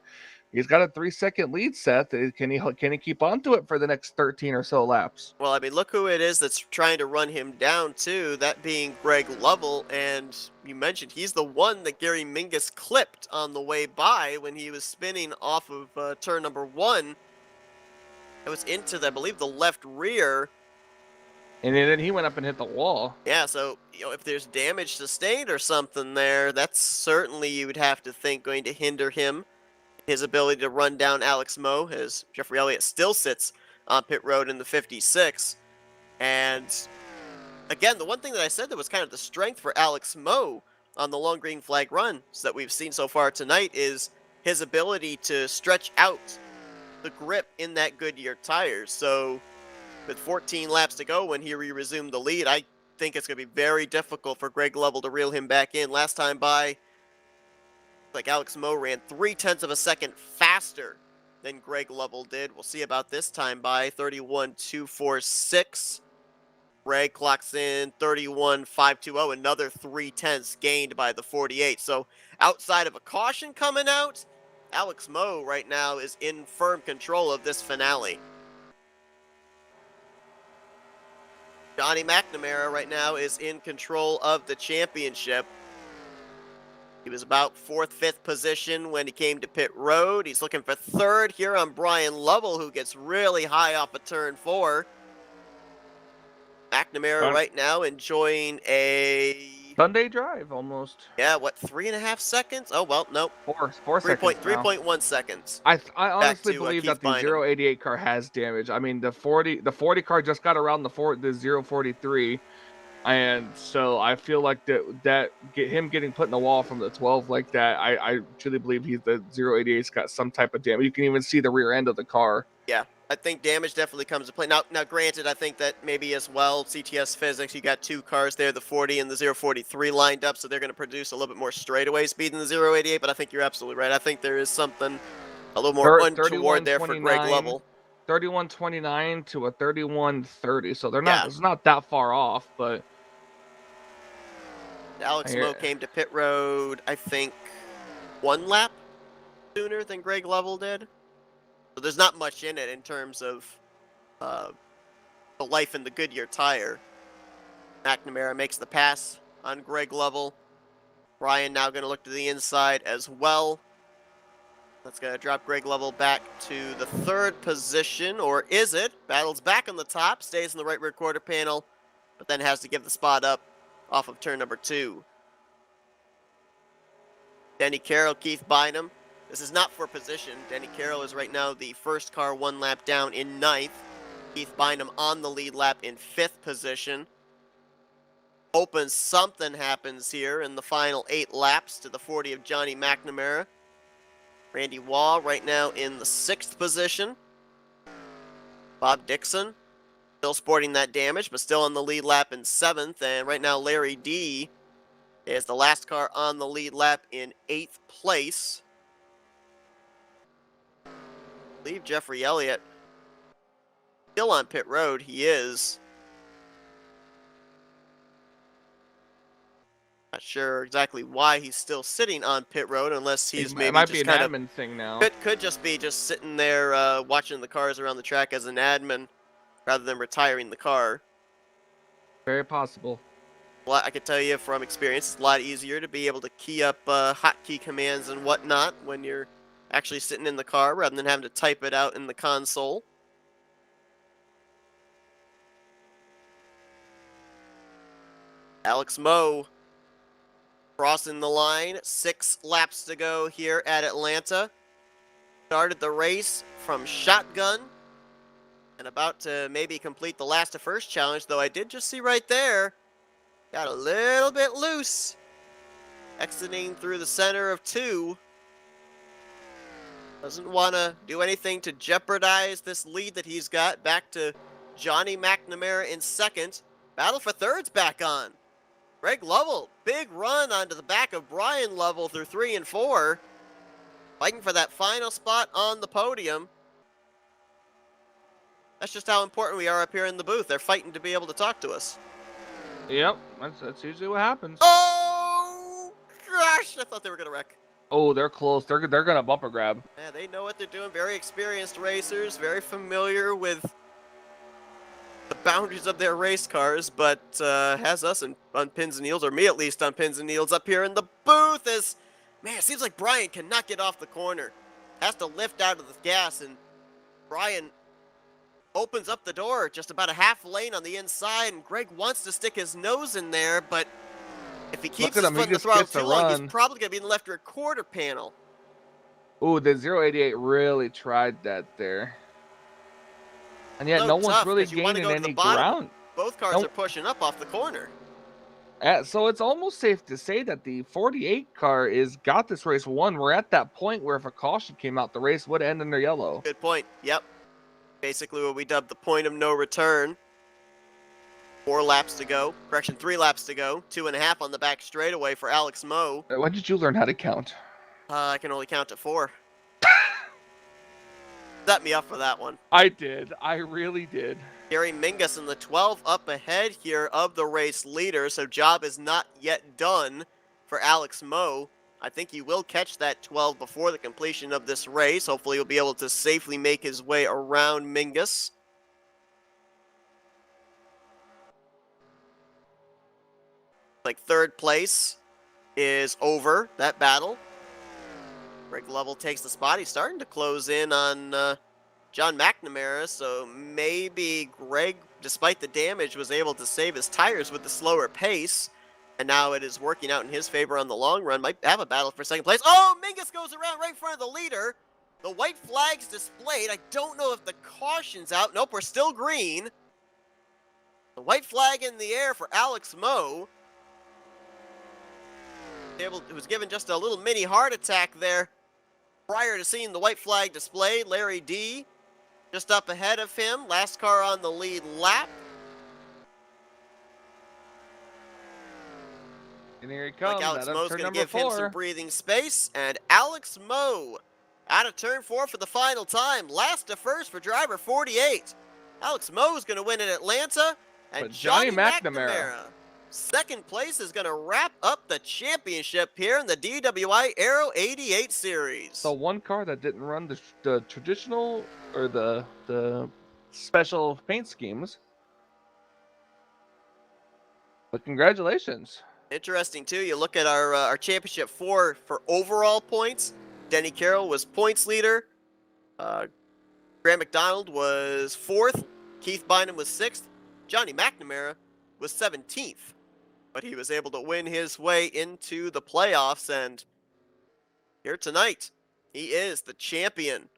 He's got a 3-second lead, Seth. Can he keep on to it for the next 13 or so laps?
Well, I mean, look who it is that's trying to run him down, too. That being Greg Lovell. And you mentioned he's the one that Gary Mingus clipped on the way by when he was spinning off of turn number 1. It was into, I believe, the left rear.
And then he went up and hit the wall.
Yeah, so, if there's damage sustained or something there, that's certainly, you would have to think, going to hinder him. His ability to run down Alex Moe, as Jeffrey Elliott still sits on pit road in the 56. And again, the one thing that I said that was kind of the strength for Alex Moe on the long green flag runs that we've seen so far tonight is his ability to stretch out the grip in that Goodyear tires. So with 14 laps to go when he resumed the lead, I think it's going to be very difficult for Greg Lovell to reel him back in. Last time by, like Alex Moe ran 0.3 of a second faster than Greg Lovell did. We'll see about this time by 31.246. Greg clocks in 31.520, another 0.3 gained by the 48. So outside of a caution coming out, Alex Moe right now is in firm control of this finale. Johnny McNamara right now is in control of the championship. He was about 4th, 5th position when he came to pit road. He's looking for 3rd here on Brian Lovell, who gets really high off of turn 4. McNamara right now enjoying a
Sunday drive almost.
Yeah, what, 3.5 seconds? Oh, well, nope.
4 seconds now.
3.1 seconds.
I
Back
honestly
to,
believe
Keith
that the
Bynum.
088 car has damage. I mean, the 40 car just got around the 043, and so I feel like him getting put in the wall from the 12 like that. I truly believe the 088's got some type of damage. You can even see the rear end of the car.
Yeah, I think damage definitely comes to play. Now, granted, I think that maybe as well, CTS physics, you got 2 cars there, the 40 and the 043 lined up, so they're going to produce a little bit more straightaway speed than the 088, but I think you're absolutely right. I think there is something a little more untoward there for Greg Lovell.
31.29 to a 31.30, so it's not that far off, but
Alex Moe came to pit road, I think, 1 lap sooner than Greg Lovell did. So there's not much in it in terms of the life in the Goodyear tire. McNamara makes the pass on Greg Lovell. Brian now going to look to the inside as well. That's going to drop Greg Lovell back to the 3rd position, or is it? Battles back on the top, stays in the right rear quarter panel, but then has to give the spot up off of turn number 2. Denny Carroll, Keith Bynum. This is not for position. Denny Carroll is right now the first car 1 lap down in 9th. Keith Bynum on the lead lap in 5th position. Hoping something happens here in the final 8 laps to the 40 of Johnny McNamara. Randy Waugh right now in the 6th position. Bob Dixon still sporting that damage, but still on the lead lap in 7th. And right now Larry D is the last car on the lead lap in 8th place. I believe Jeffrey Elliott still on pit road. He is. Not sure exactly why he's still sitting on pit road, unless he's maybe
it might
just
be an
kind
admin thing now.
Could just be just sitting there watching the cars around the track as an admin rather than retiring the car.
Very possible.
Well, I could tell you from experience, it's a lot easier to be able to key up hotkey commands and whatnot when you're actually sitting in the car rather than having to type it out in the console. Alex Moe crossing the line, 6 laps to go here at Atlanta. Started the race from shotgun and about to maybe complete the last to first challenge, though I did just see right there, got a little bit loose. Exiting through the center of 2. Doesn't want to do anything to jeopardize this lead that he's got. Back to Johnny McNamara in 2nd. Battle for 3rd's back on. Greg Lovell, big run onto the back of Brian Lovell through 3 and 4. Fighting for that final spot on the podium. That's just how important we are up here in the booth. They're fighting to be able to talk to us.
Yep, that's usually what happens.
Oh, gosh, I thought they were going to wreck.
Oh, they're close. They're gonna bumper grab.
Yeah, they know what they're doing. Very experienced racers, very familiar with the boundaries of their race cars, but has us on pins and needles, or me at least on pins and needles up here in the booth. As man, it seems like Brian cannot get off the corner. Has to lift out of the gas, and Brian opens up the door just about a half lane on the inside, and Greg wants to stick his nose in there, but if he keeps his foot in the throttle too long, he's probably going to be in the left rear quarter panel.
Ooh, the 088 really tried that there. And yet no one's really gaining any ground.
Both cars are pushing up off the corner.
So it's almost safe to say that the 48 car got this race won. We're at that point where if a caution came out, the race would end in their yellow.
Good point. Yep. Basically what we dubbed the point of no return. 4 laps to go. Correction, 3 laps to go. 2.5 on the back straightaway for Alex Moe.
When did you learn how to count?
I can only count to 4. Set me up for that one.
I did. I really did.
Gary Mingus in the 12 up ahead here of the race leader, so job is not yet done for Alex Moe. I think he will catch that 12 before the completion of this race. Hopefully he'll be able to safely make his way around Mingus. Like 3rd place is over, that battle. Greg Lovell takes the spot. He's starting to close in on John McNamara, so maybe Greg, despite the damage, was able to save his tires with the slower pace, and now it is working out in his favor on the long run. Might have a battle for second place. Oh, Mingus goes around right in front of the leader. The white flag's displayed. I don't know if the caution's out. Nope, we're still green. The white flag in the air for Alex Moe. Was given just a little mini heart attack there prior to seeing the white flag displayed. Larry D just up ahead of him. Last car on the lead lap.
And here he comes.
Like Alex
out of
Moe's
turn
going to
number
give him
4.
some breathing space. And Alex Moe out of turn 4 for the final time. Last to first for driver 48. Alex Moe is going to win in Atlanta. And
But Johnny
Johnny
McNamara.
second place, is going to wrap up the championship here in the DWI Aero 88 series.
The one car that didn't run the traditional or the special paint schemes. But congratulations.
Interesting too. You look at our championship for overall points. Denny Carroll was points leader. Graham McDonald was 4th. Keith Bynum was 6th. Johnny McNamara was 17th. But he was able to win his way into the playoffs, and here tonight, he is the champion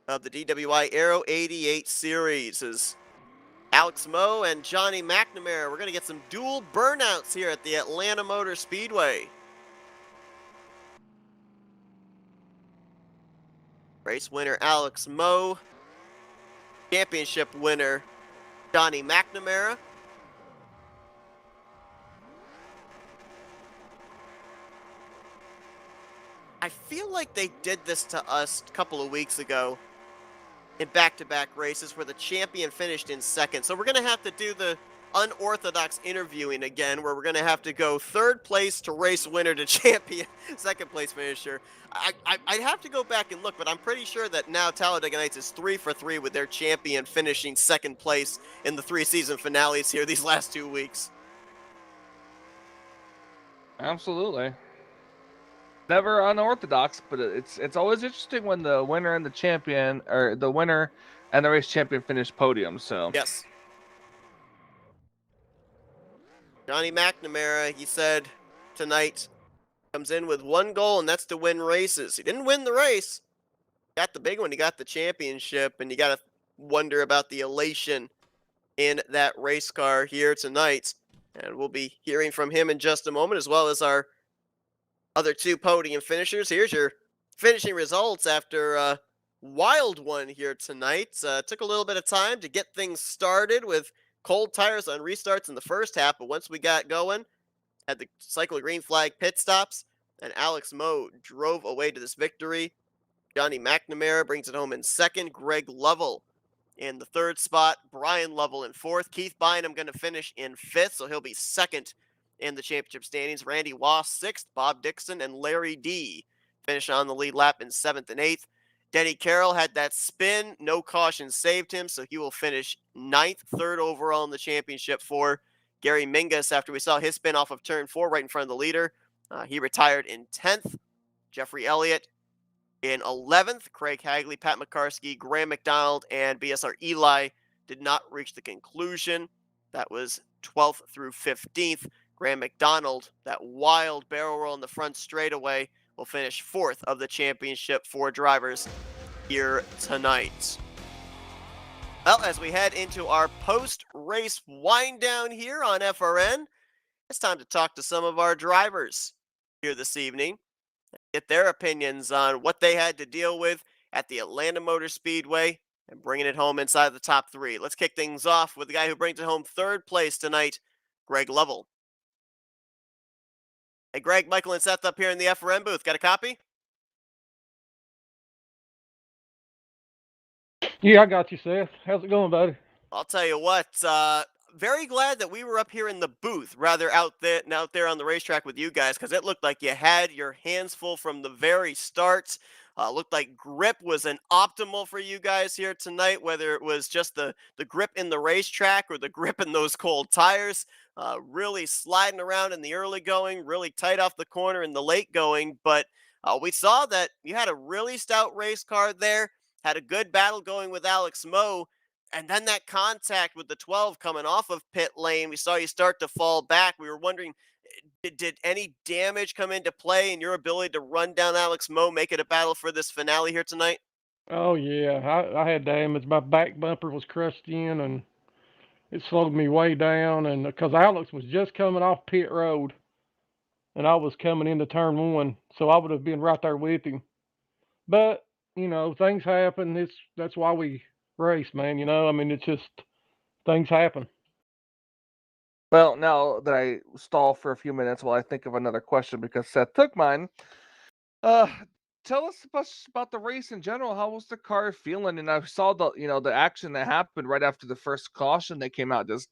of the DWI Aero 88 series. Is Alex Moe and Johnny McNamara. We're going to get some dual burnouts here at the Atlanta Motor Speedway. Race winner Alex Moe. Championship winner Johnny McNamara. I feel like they did this to us a couple of weeks ago in back-to-back races where the champion finished in second. So we're going to have to do the unorthodox interviewing again, where we're going to have to go third place to race winner to champion, second place finisher. I'd have to go back and look, but I'm pretty sure that now Talladega Nights is 3 for 3 with their champion finishing second place in the 3 season finales here these last 2 weeks.
Absolutely. Never unorthodox, but it's always interesting when the winner and the champion, or the winner and the race champion, finish podiums. So
yes. Johnny McNamara, he said tonight, comes in with one goal, and that's to win races. He didn't win the race. He got the big one. He got the championship, and you got to wonder about the elation in that race car here tonight. And we'll be hearing from him in just a moment, as well as our other 2 podium finishers. Here's your finishing results after a wild one here tonight. Took a little bit of time to get things started with cold tires on restarts in the first half, but once we got going, had the cycle green flag pit stops, and Alex Moe drove away to this victory. Johnny McNamara brings it home in second. Greg Lovell in the third spot. Brian Lovell in fourth. Keith Bynum going to finish in fifth, so he'll be second in the championship standings. Randy Wass, sixth. Bob Dixon and Larry D finish on the lead lap in seventh and eighth. Denny Carroll had that spin. No caution saved him, so he will finish ninth, third overall in the championship for Gary Mingus after we saw his spin off of turn 4 right in front of the leader. He retired in 10th. Jeffrey Elliott in 11th. Craig Hagley, Pat McCarskey, Graham McDonald, and BSR Eli did not reach the conclusion. That was 12th through 15th. Graham McDonald, that wild barrel roll in the front straightaway, will finish 4th of the championship for drivers here tonight. Well, as we head into our post-race wind down here on FRN, it's time to talk to some of our drivers here this evening, get their opinions on what they had to deal with at the Atlanta Motor Speedway and bringing it home inside the top 3. Let's kick things off with the guy who brings it home third place tonight, Greg Lovell. Hey, Greg, Michael, and Seth up here in the FRN booth. Got a copy?
Yeah, I got you, Seth. How's it going, buddy?
I'll tell you what, very glad that we were up here in the booth rather out there on the racetrack with you guys, because it looked like you had your hands full from the very start. Looked like grip was an optimal for you guys here tonight, whether it was just the grip in the racetrack or the grip in those cold tires. Really sliding around in the early going, really tight off the corner in the late going. But we saw that you had a really stout race car there, had a good battle going with Alex Moe. And then that contact with the 12 coming off of pit lane, we saw you start to fall back. We were wondering, did any damage come into play in your ability to run down Alex Moe, make it a battle for this finale here tonight?
Oh yeah, I had damage. My back bumper was crushed in, and it slowed me way down. And because Alex was just coming off pit road, and I was coming into turn one, so I would have been right there with him. But things happen. That's why we race, man. I mean, it's just things happen.
Well, now that I stall for a few minutes while I think of another question because Seth took mine, tell us about the race in general. How was the car feeling? And I saw the action that happened right after the first caution. They came out just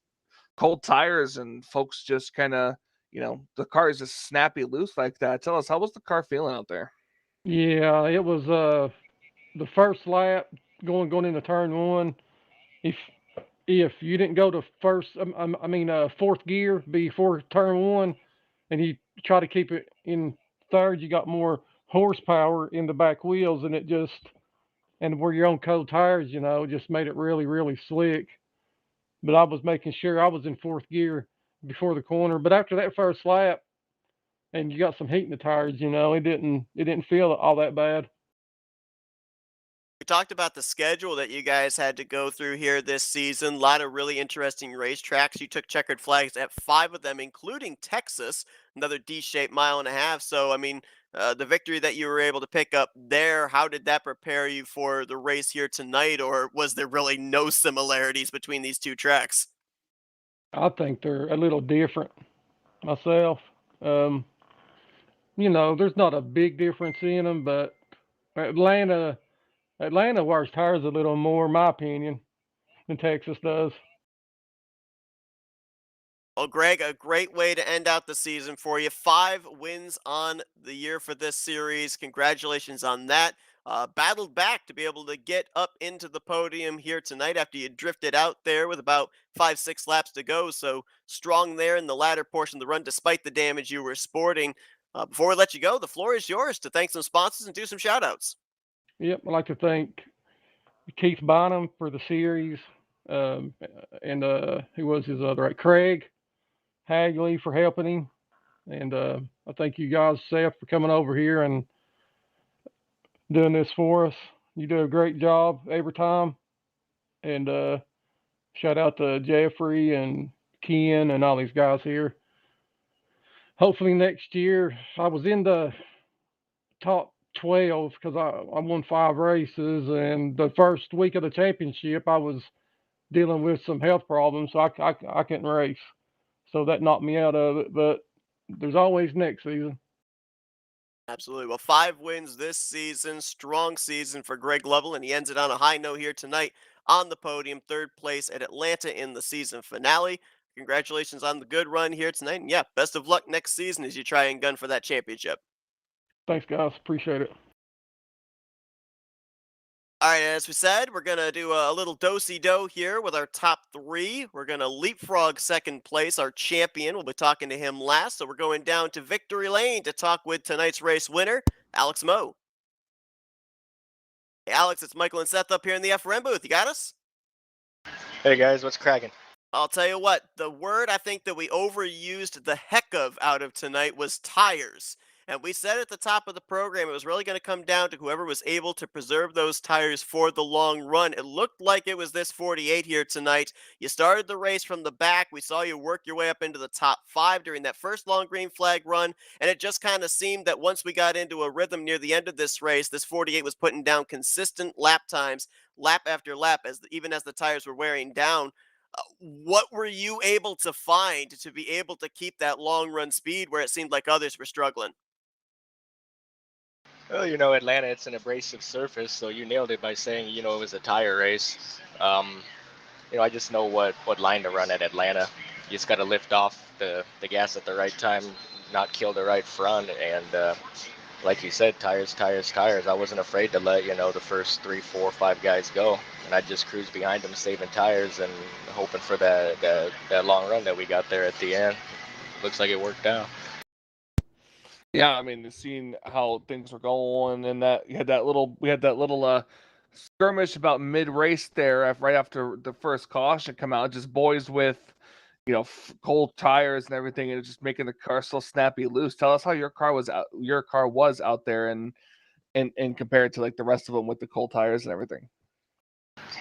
cold tires and folks just kind of, the car is just snappy loose like that. Tell us, how was the car feeling out there?
Yeah, it was the first lap going into turn one. If you didn't go to fourth gear before turn one, and you try to keep it in third, you got more horsepower in the back wheels, and where you're on cold tires, just made it really, really slick. But I was making sure I was in fourth gear before the corner. But after that first lap, and you got some heat in the tires, it didn't feel all that bad.
We talked about the schedule that you guys had to go through here this season. A lot of really interesting racetracks. You took checkered flags at 5 of them, including Texas, another D-shaped mile and a half. So, I mean, the victory that you were able to pick up there, how did that prepare you for the race here tonight, or was there really no similarities between these two tracks?
I think they're a little different myself. There's not a big difference in them, but Atlanta wears tires a little more, in my opinion, than Texas does.
Well, Greg, a great way to end out the season for you. 5 wins on the year for this series. Congratulations on that. Battled back to be able to get up into the podium here tonight after you drifted out there with about 5-6 laps to go. So strong there in the latter portion of the run, despite the damage you were sporting. Before we let you go, the floor is yours to thank some sponsors and do some shout outs.
Yep, I'd like to thank Keith Bonham for the series, and who was his other, right? Craig Hagley for helping him. And I thank you guys, Seth, for coming over here and doing this for us. You do a great job every time. And shout out to Jeffrey and Ken and all these guys here. Hopefully next year, I was in the top 12 because I won 5 races. And the first week of the championship, I was dealing with some health problems, so I couldn't race. So that knocked me out of it. But there's always next season.
Absolutely. Well, 5 wins this season. Strong season for Greg Lovell, and he ends it on a high note here tonight on the podium. 3rd place at Atlanta in the season finale. Congratulations on the good run here tonight. And yeah, best of luck next season as you try and gun for that championship.
Thanks, guys. Appreciate it.
All right, as we said, we're going to do a little do-si-do here with our top 3. We're going to leapfrog second place, our champion. We'll be talking to him last, so we're going down to Victory Lane to talk with tonight's race winner, Alex Moe. Hey, Alex, it's Michael and Seth up here in the FRM booth. You got us?
Hey, guys, what's cracking?
I'll tell you what, the word I think that we overused the heck of out of tonight was tires. And we said at the top of the program, it was really going to come down to whoever was able to preserve those tires for the long run. It looked like it was this 48 here tonight. You started the race from the back. We saw you work your way up into the top 5 during that first long green flag run. And it just kind of seemed that once we got into a rhythm near the end of this race, this 48 was putting down consistent lap times, lap after lap, even as the tires were wearing down. What were you able to find to be able to keep that long run speed where it seemed like others were struggling?
Well, Atlanta, it's an abrasive surface, so you nailed it by saying, it was a tire race. I just know what line to run at Atlanta. You just got to lift off the gas at the right time, not kill the right front, and like you said, tires. I wasn't afraid to let the first 3, 4, 5 guys go, and I just cruised behind them, saving tires and hoping for that long run that we got there at the end. Looks like it worked out.
Yeah, I mean, seeing how things were going, and that we had that little skirmish about mid race there, right after the first caution come out, just boys with cold tires and everything, and just making the car so snappy loose. Tell us how your car was out. Your car was out there, and compared to like the rest of them with the cold tires and everything.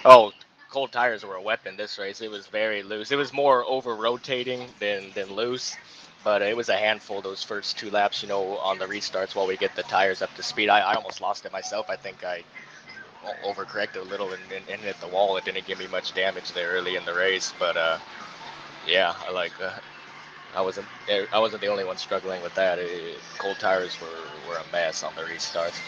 Oh, cold tires were a weapon this race. It was very loose. It was more over rotating than loose, but it was a handful those first 2 laps. On the restarts while we get the tires up to speed. I almost lost it myself. I think I overcorrected a little and hit the wall. It didn't give me much damage there early in the race, but yeah, I wasn't the only one struggling with that. Cold tires were a mess on the restarts.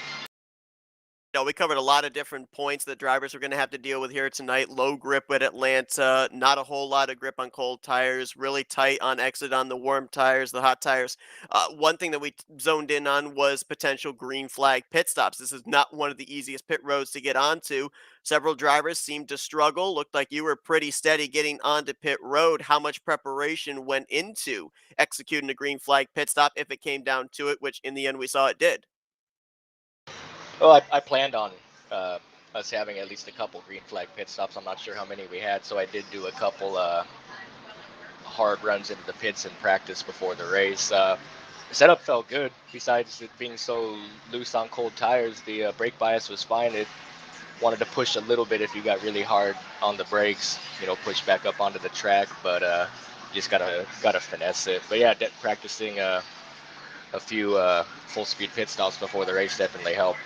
We covered a lot of different points that drivers are going to have to deal with here tonight. Low grip at Atlanta, not a whole lot of grip on cold tires, really tight on exit on the warm tires, the hot tires. One thing that we zoned in on was potential green flag pit stops. This is not one of the easiest pit roads to get onto. Several drivers seemed to struggle. Looked like you were pretty steady getting onto pit road. How much preparation went into executing a green flag pit stop if it came down to it, which in the end we saw it did?
Well, I planned on us having at least a couple green flag pit stops. I'm not sure how many we had, so I did do a couple hard runs into the pits in practice before the race. The setup felt good. Besides it being so loose on cold tires, the brake bias was fine. It wanted to push a little bit if you got really hard on the brakes, push back up onto the track, but you just gotta finesse it. But yeah, practicing a few full speed pit stops before the race definitely helped.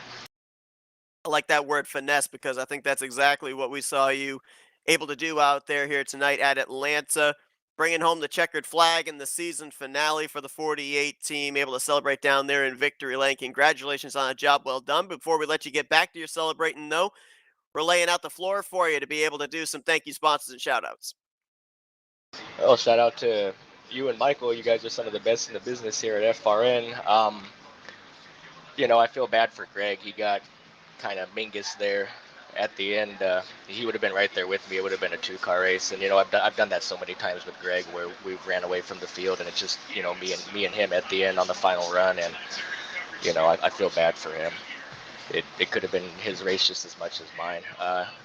I like that word finesse because I think that's exactly what we saw you able to do out there here tonight at Atlanta, bringing home the checkered flag in the season finale for the 48 team, able to celebrate down there in Victory Lane. Congratulations on a job well done. Before we let you get back to your celebrating, though, we're laying out the floor for you to be able to do some thank you sponsors and shout outs.
Well, shout out to you and Michael. You guys are some of the best in the business here at FRN. I feel bad for Greg. He got kind of Mingus there at the end. He would have been right there with me. It would have been a 2-car race, and I've done that so many times with Greg where we ran away from the field, and it's just me and him at the end on the final run, and I feel bad for him. It could have been his race just as much as mine.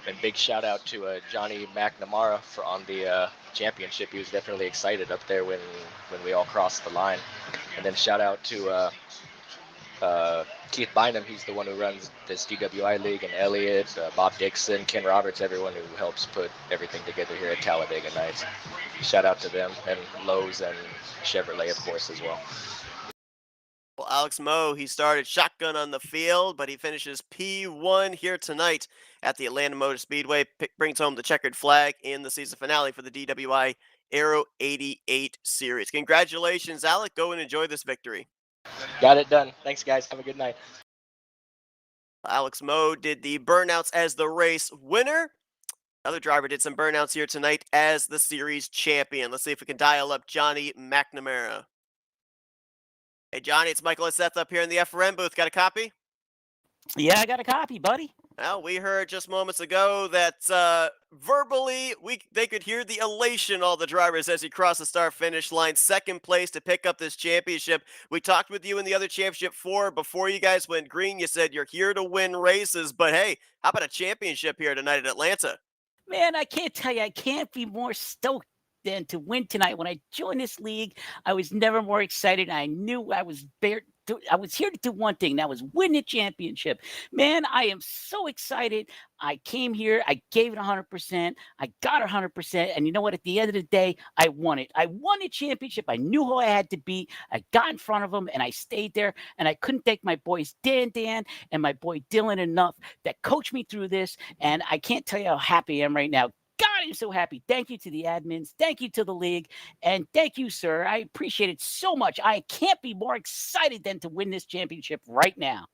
And big shout out to Johnny McNamara on the championship. He was definitely excited up there when we all crossed the line. And then shout out to Keith Bynum. He's the one who runs this DWI league, and Elliott, Bob Dixon, Ken Roberts, everyone who helps put everything together here at Talladega Nights. Shout out to them, and Lowe's and Chevrolet, of course, as well.
Well, Alex Moe, he started shotgun on the field, but he finishes P1 here tonight at the Atlanta Motor Speedway. Brings home the checkered flag in the season finale for the DWI Aero 88 series. Congratulations, Alec. Go and enjoy this victory.
Got it done. Thanks, guys. Have a good night.
Alex Moe did the burnouts as the race winner. Another driver did some burnouts here tonight as the series champion. Let's see if we can dial up Johnny McNamara. Hey, Johnny, it's Michael and Seth up here in the FRN booth. Got a copy?
Yeah, I got a copy, buddy.
Well, we heard just moments ago that verbally they could hear the elation, all the drivers, as he crossed the start-finish line, second place to pick up this championship. We talked with you in the other championship before you guys went green. You said you're here to win races, but hey, how about a championship here tonight at Atlanta?
Man, I can't tell you, I can't be more stoked than to win tonight. When I joined this league, I was never more excited. I knew I was here to do one thing, that was win the championship. Man, I am so excited. I came here, I gave it 100%, I got 100%, and you know what? At the end of the day, I won it. I won the championship. I knew who I had to beat. I got in front of them, and I stayed there, and I couldn't thank my boys Dan and my boy Dylan enough that coached me through this, and I can't tell you how happy I am right now. God, I'm so happy. Thank you to the admins. Thank you to the league. And thank you, sir. I appreciate it so much. I can't be more excited than to win this championship right now.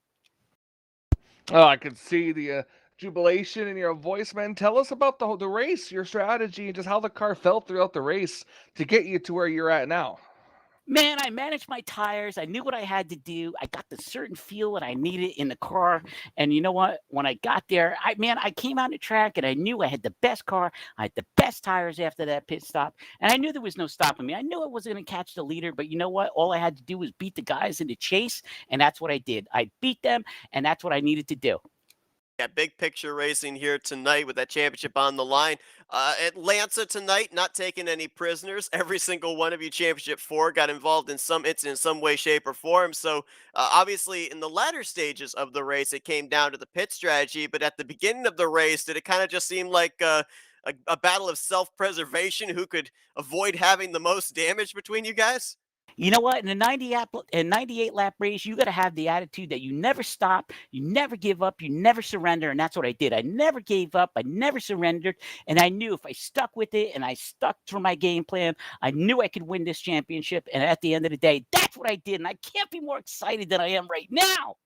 Oh, I could see the jubilation in your voice, man. Tell us about the race, your strategy, and just how the car felt throughout the race to get you to where you're at now.
Man, I managed my tires. I knew what I had to do. I got the certain feel that I needed in the car. And you know what? When I got there, I came out the track and I knew I had the best car. I had the best tires after that pit stop. And I knew there was no stopping me. I knew I wasn't going to catch the leader, but you know what? All I had to do was beat the guys in the chase. And that's what I did. I beat them, and that's what I needed to do.
Yeah, big picture racing here tonight with that championship on the line. Atlanta tonight, not taking any prisoners. Every single one of you championship four got involved in some in some way, shape, or form. So obviously, in the latter stages of the race, it came down to the pit strategy. But at the beginning of the race, did it kind of just seem like a battle of self-preservation? Who could avoid having the most damage between you guys?
You know what? In a 98 lap race, you got to have the attitude that you never stop, you never give up, you never surrender. And that's what I did. I never gave up, I never surrendered. And I knew if I stuck with it and I stuck to my game plan, I knew I could win this championship. And at the end of the day, that's what I did. And I can't be more excited than I am right now.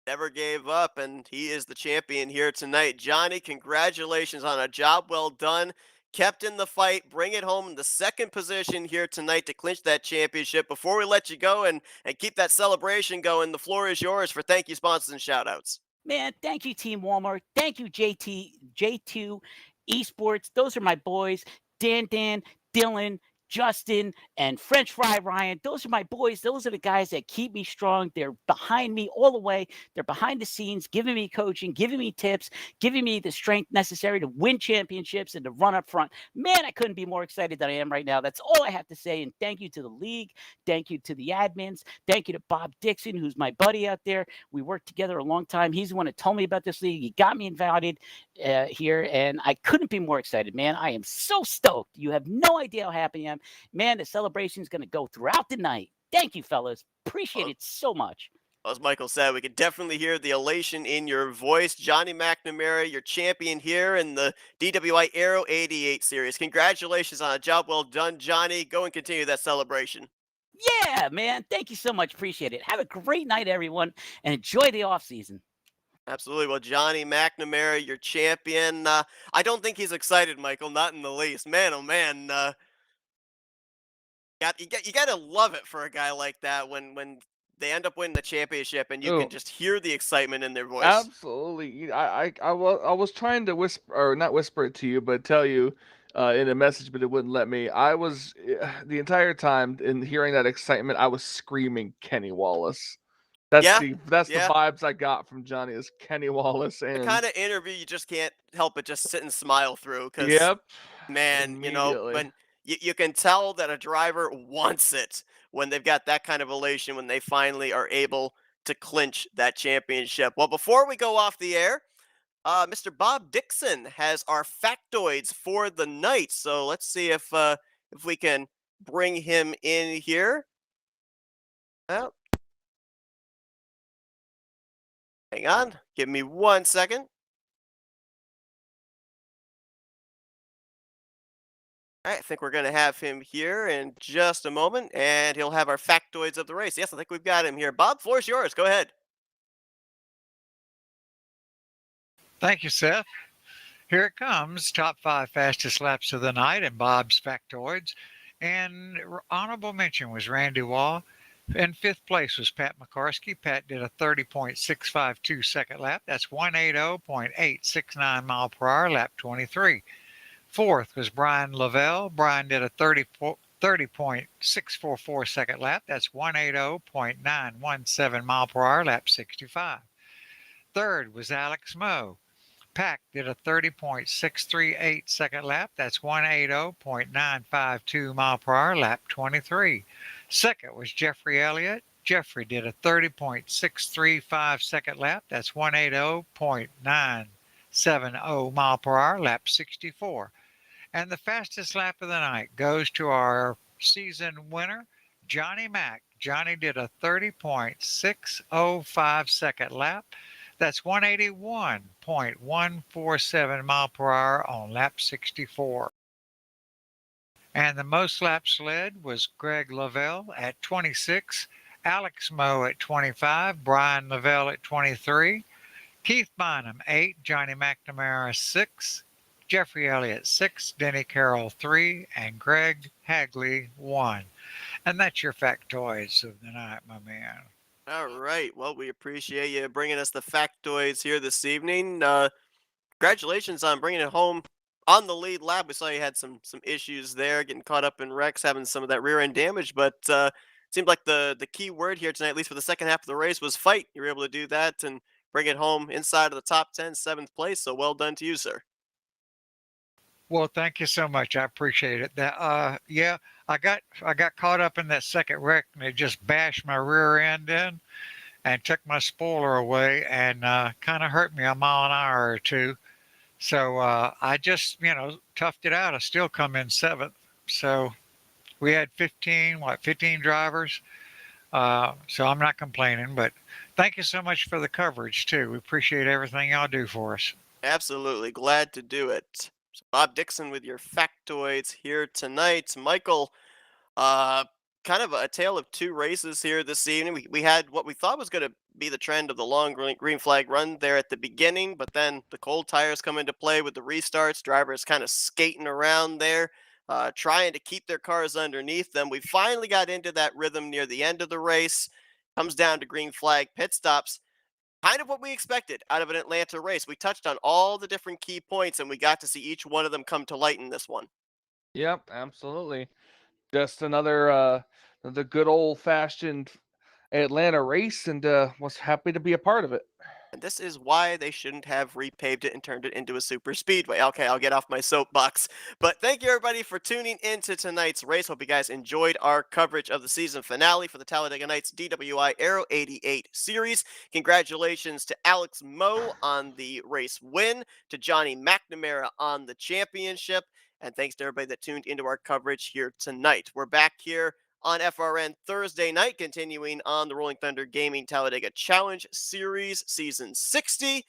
Never gave up, and he is the champion here tonight. Johnny, congratulations on a job well done. Kept in the fight, bring it home in the second position here tonight to clinch that championship. Before we let you go and keep that celebration going, the floor is yours for thank you, sponsors, and shout outs.
Man, thank you, Team Walmart. Thank you, J2 Esports. Those are my boys. Dan, Dylan, Justin, and French Fry Ryan. Those are my boys. Those are the guys that keep me strong. They're behind me all the way. They're behind the scenes, giving me coaching, giving me tips, giving me the strength necessary to win championships and to run up front. Man, I couldn't be more excited than I am right now. That's all I have to say. And thank you to the league. Thank you to the admins. Thank you to Bob Dixon, who's my buddy out there. We worked together a long time. He's the one that told me about this league. He got me invited here, and I couldn't be more excited, man. I am so stoked. You have no idea how happy I am. Man, the celebration is going to go throughout the night. Thank you, fellas. Appreciate it so much.
As Michael said, we could definitely hear the elation in your voice. Johnny McNamara, your champion here in the DWI Aero 88 series. Congratulations on a job well done, Johnny. Go and continue that celebration.
Yeah, man. Thank you so much. Appreciate it. Have a great night, everyone, and enjoy the off season.
Absolutely. Well, Johnny McNamara, your champion. I don't think he's excited, Michael. Not in the least. Man, oh man. You got to love it for a guy like that when they end up winning the championship and you
Oh,
can just hear the excitement in their voice.
absolutely. I was trying to whisper, or not whisper it to you, but tell you in a message, but it wouldn't let me. I was the entire time in hearing that excitement, I was screaming Kenny Wallace.
Yeah,
That's the
yeah.
vibes I got from Johnny is Kenny Wallace,
The
and
kind of interview you just can't help but just sit and smile through because,
yep,
man,
immediately.
when you can tell that a driver wants it when they've got that kind of elation when they finally are able to clinch that championship. Well, before we go off the air, Mr. Bob Dixon has our factoids for the night. So let's see if we can bring him in here. Well, hang on, give me 1 second. All right, I think we're going to have him here in just a moment, and he'll have our factoids of the race. Yes, I think we've got him here. Bob, floor's yours. Go ahead.
Thank you, Seth. Here it comes. Top 5 fastest laps of the night and Bob's factoids. And honorable mention was Randy Waugh. In 5th place was Pat McCarskey. Pat did a 30.652 second lap. That's 180.869 mile per hour, lap 23. 4th was Brian Lavelle. Brian did a 30.644 second lap. That's 180.917 mile per hour, lap 65. 3rd was Alex Moe. Pack did a 30.638 second lap. That's 180.952 mile per hour, lap 23. 2nd was Jeffrey Elliott. Jeffrey did a 30.635 second lap. That's 180.970 mile per hour, lap 64. And the fastest lap of the night goes to our season winner, Johnny Mack. Johnny did a 30.605 second lap. That's 181.147 mile per hour on lap 64. And the most laps led was Greg Lavelle at 26, Alex Moe at 25, Brian Lavelle at 23, Keith Bynum 8, Johnny McNamara 6, Jeffrey Elliott 6, Denny Carroll 3, and Greg Hagley 1. And that's your factoids of the night, my man.
All right. Well, we appreciate you bringing us the factoids here this evening. Congratulations on bringing it home on the lead lap. We saw you had some issues there, getting caught up in wrecks, having some of that rear end damage, but seemed like the key word here tonight, at least for the second half of the race, was fight. You were able to do that and bring it home inside of the top 10, 7th place. So well done to you, sir.
Well, thank you so much. I appreciate it. That yeah, I got caught up in that second wreck, and it just bashed my rear end in and took my spoiler away, and kind of hurt me a mile an hour or two. So I just, toughed it out. I still come in 7th. So we had 15 drivers. So I'm not complaining, but thank you so much for the coverage too. We appreciate everything y'all do for us.
Absolutely. Glad to do it. So Bob Dixon with your factoids here tonight. Michael, kind of a tale of two races here this evening. We had what we thought was going to be the trend of the long green flag run there at the beginning, but then the cold tires come into play with the restarts. Drivers kind of skating around there, trying to keep their cars underneath them. We finally got into that rhythm near the end of the race. Comes down to green flag pit stops. Kind of what we expected out of an Atlanta race. We touched on all the different key points, and we got to see each one of them come to light in this one.
Yep, absolutely. Just another the good old fashioned Atlanta race, and was happy to be a part of it.
And this is why they shouldn't have repaved it and turned it into a super speedway. Okay, I'll get off my soapbox. But thank you, everybody, for tuning into tonight's race. Hope you guys enjoyed our coverage of the season finale for the Talladega Nights DWI Aero 88 series. Congratulations to Alex Moe on the race win, to Johnny McNamara on the championship, and thanks to everybody that tuned into our coverage here tonight. We're back here on FRN Thursday night, continuing on the Rolling Thunder Gaming Talladega Challenge Series Season 60.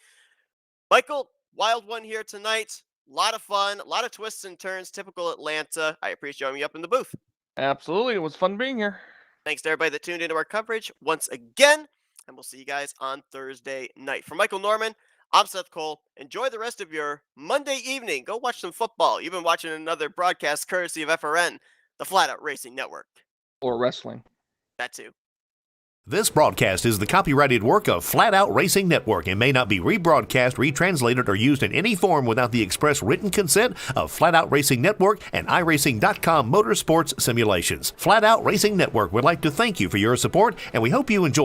Michael, wild one here tonight. A lot of fun, a lot of twists and turns, typical Atlanta. I appreciate you having me up in the booth.
Absolutely. It was fun being here.
Thanks to everybody that tuned into our coverage once again, and we'll see you guys on Thursday night. For Michael Norman, I'm Seth Cole. Enjoy the rest of your Monday evening. Go watch some football. You've been watching another broadcast courtesy of FRN, the Flatout Racing Network.
Or wrestling.
That too.
This broadcast is the copyrighted work of Flatout Racing Network and may not be rebroadcast, retranslated, or used in any form without the express written consent of Flatout Racing Network and iRacing.com Motorsports Simulations. Flatout Racing Network would like to thank you for your support, and we hope you enjoy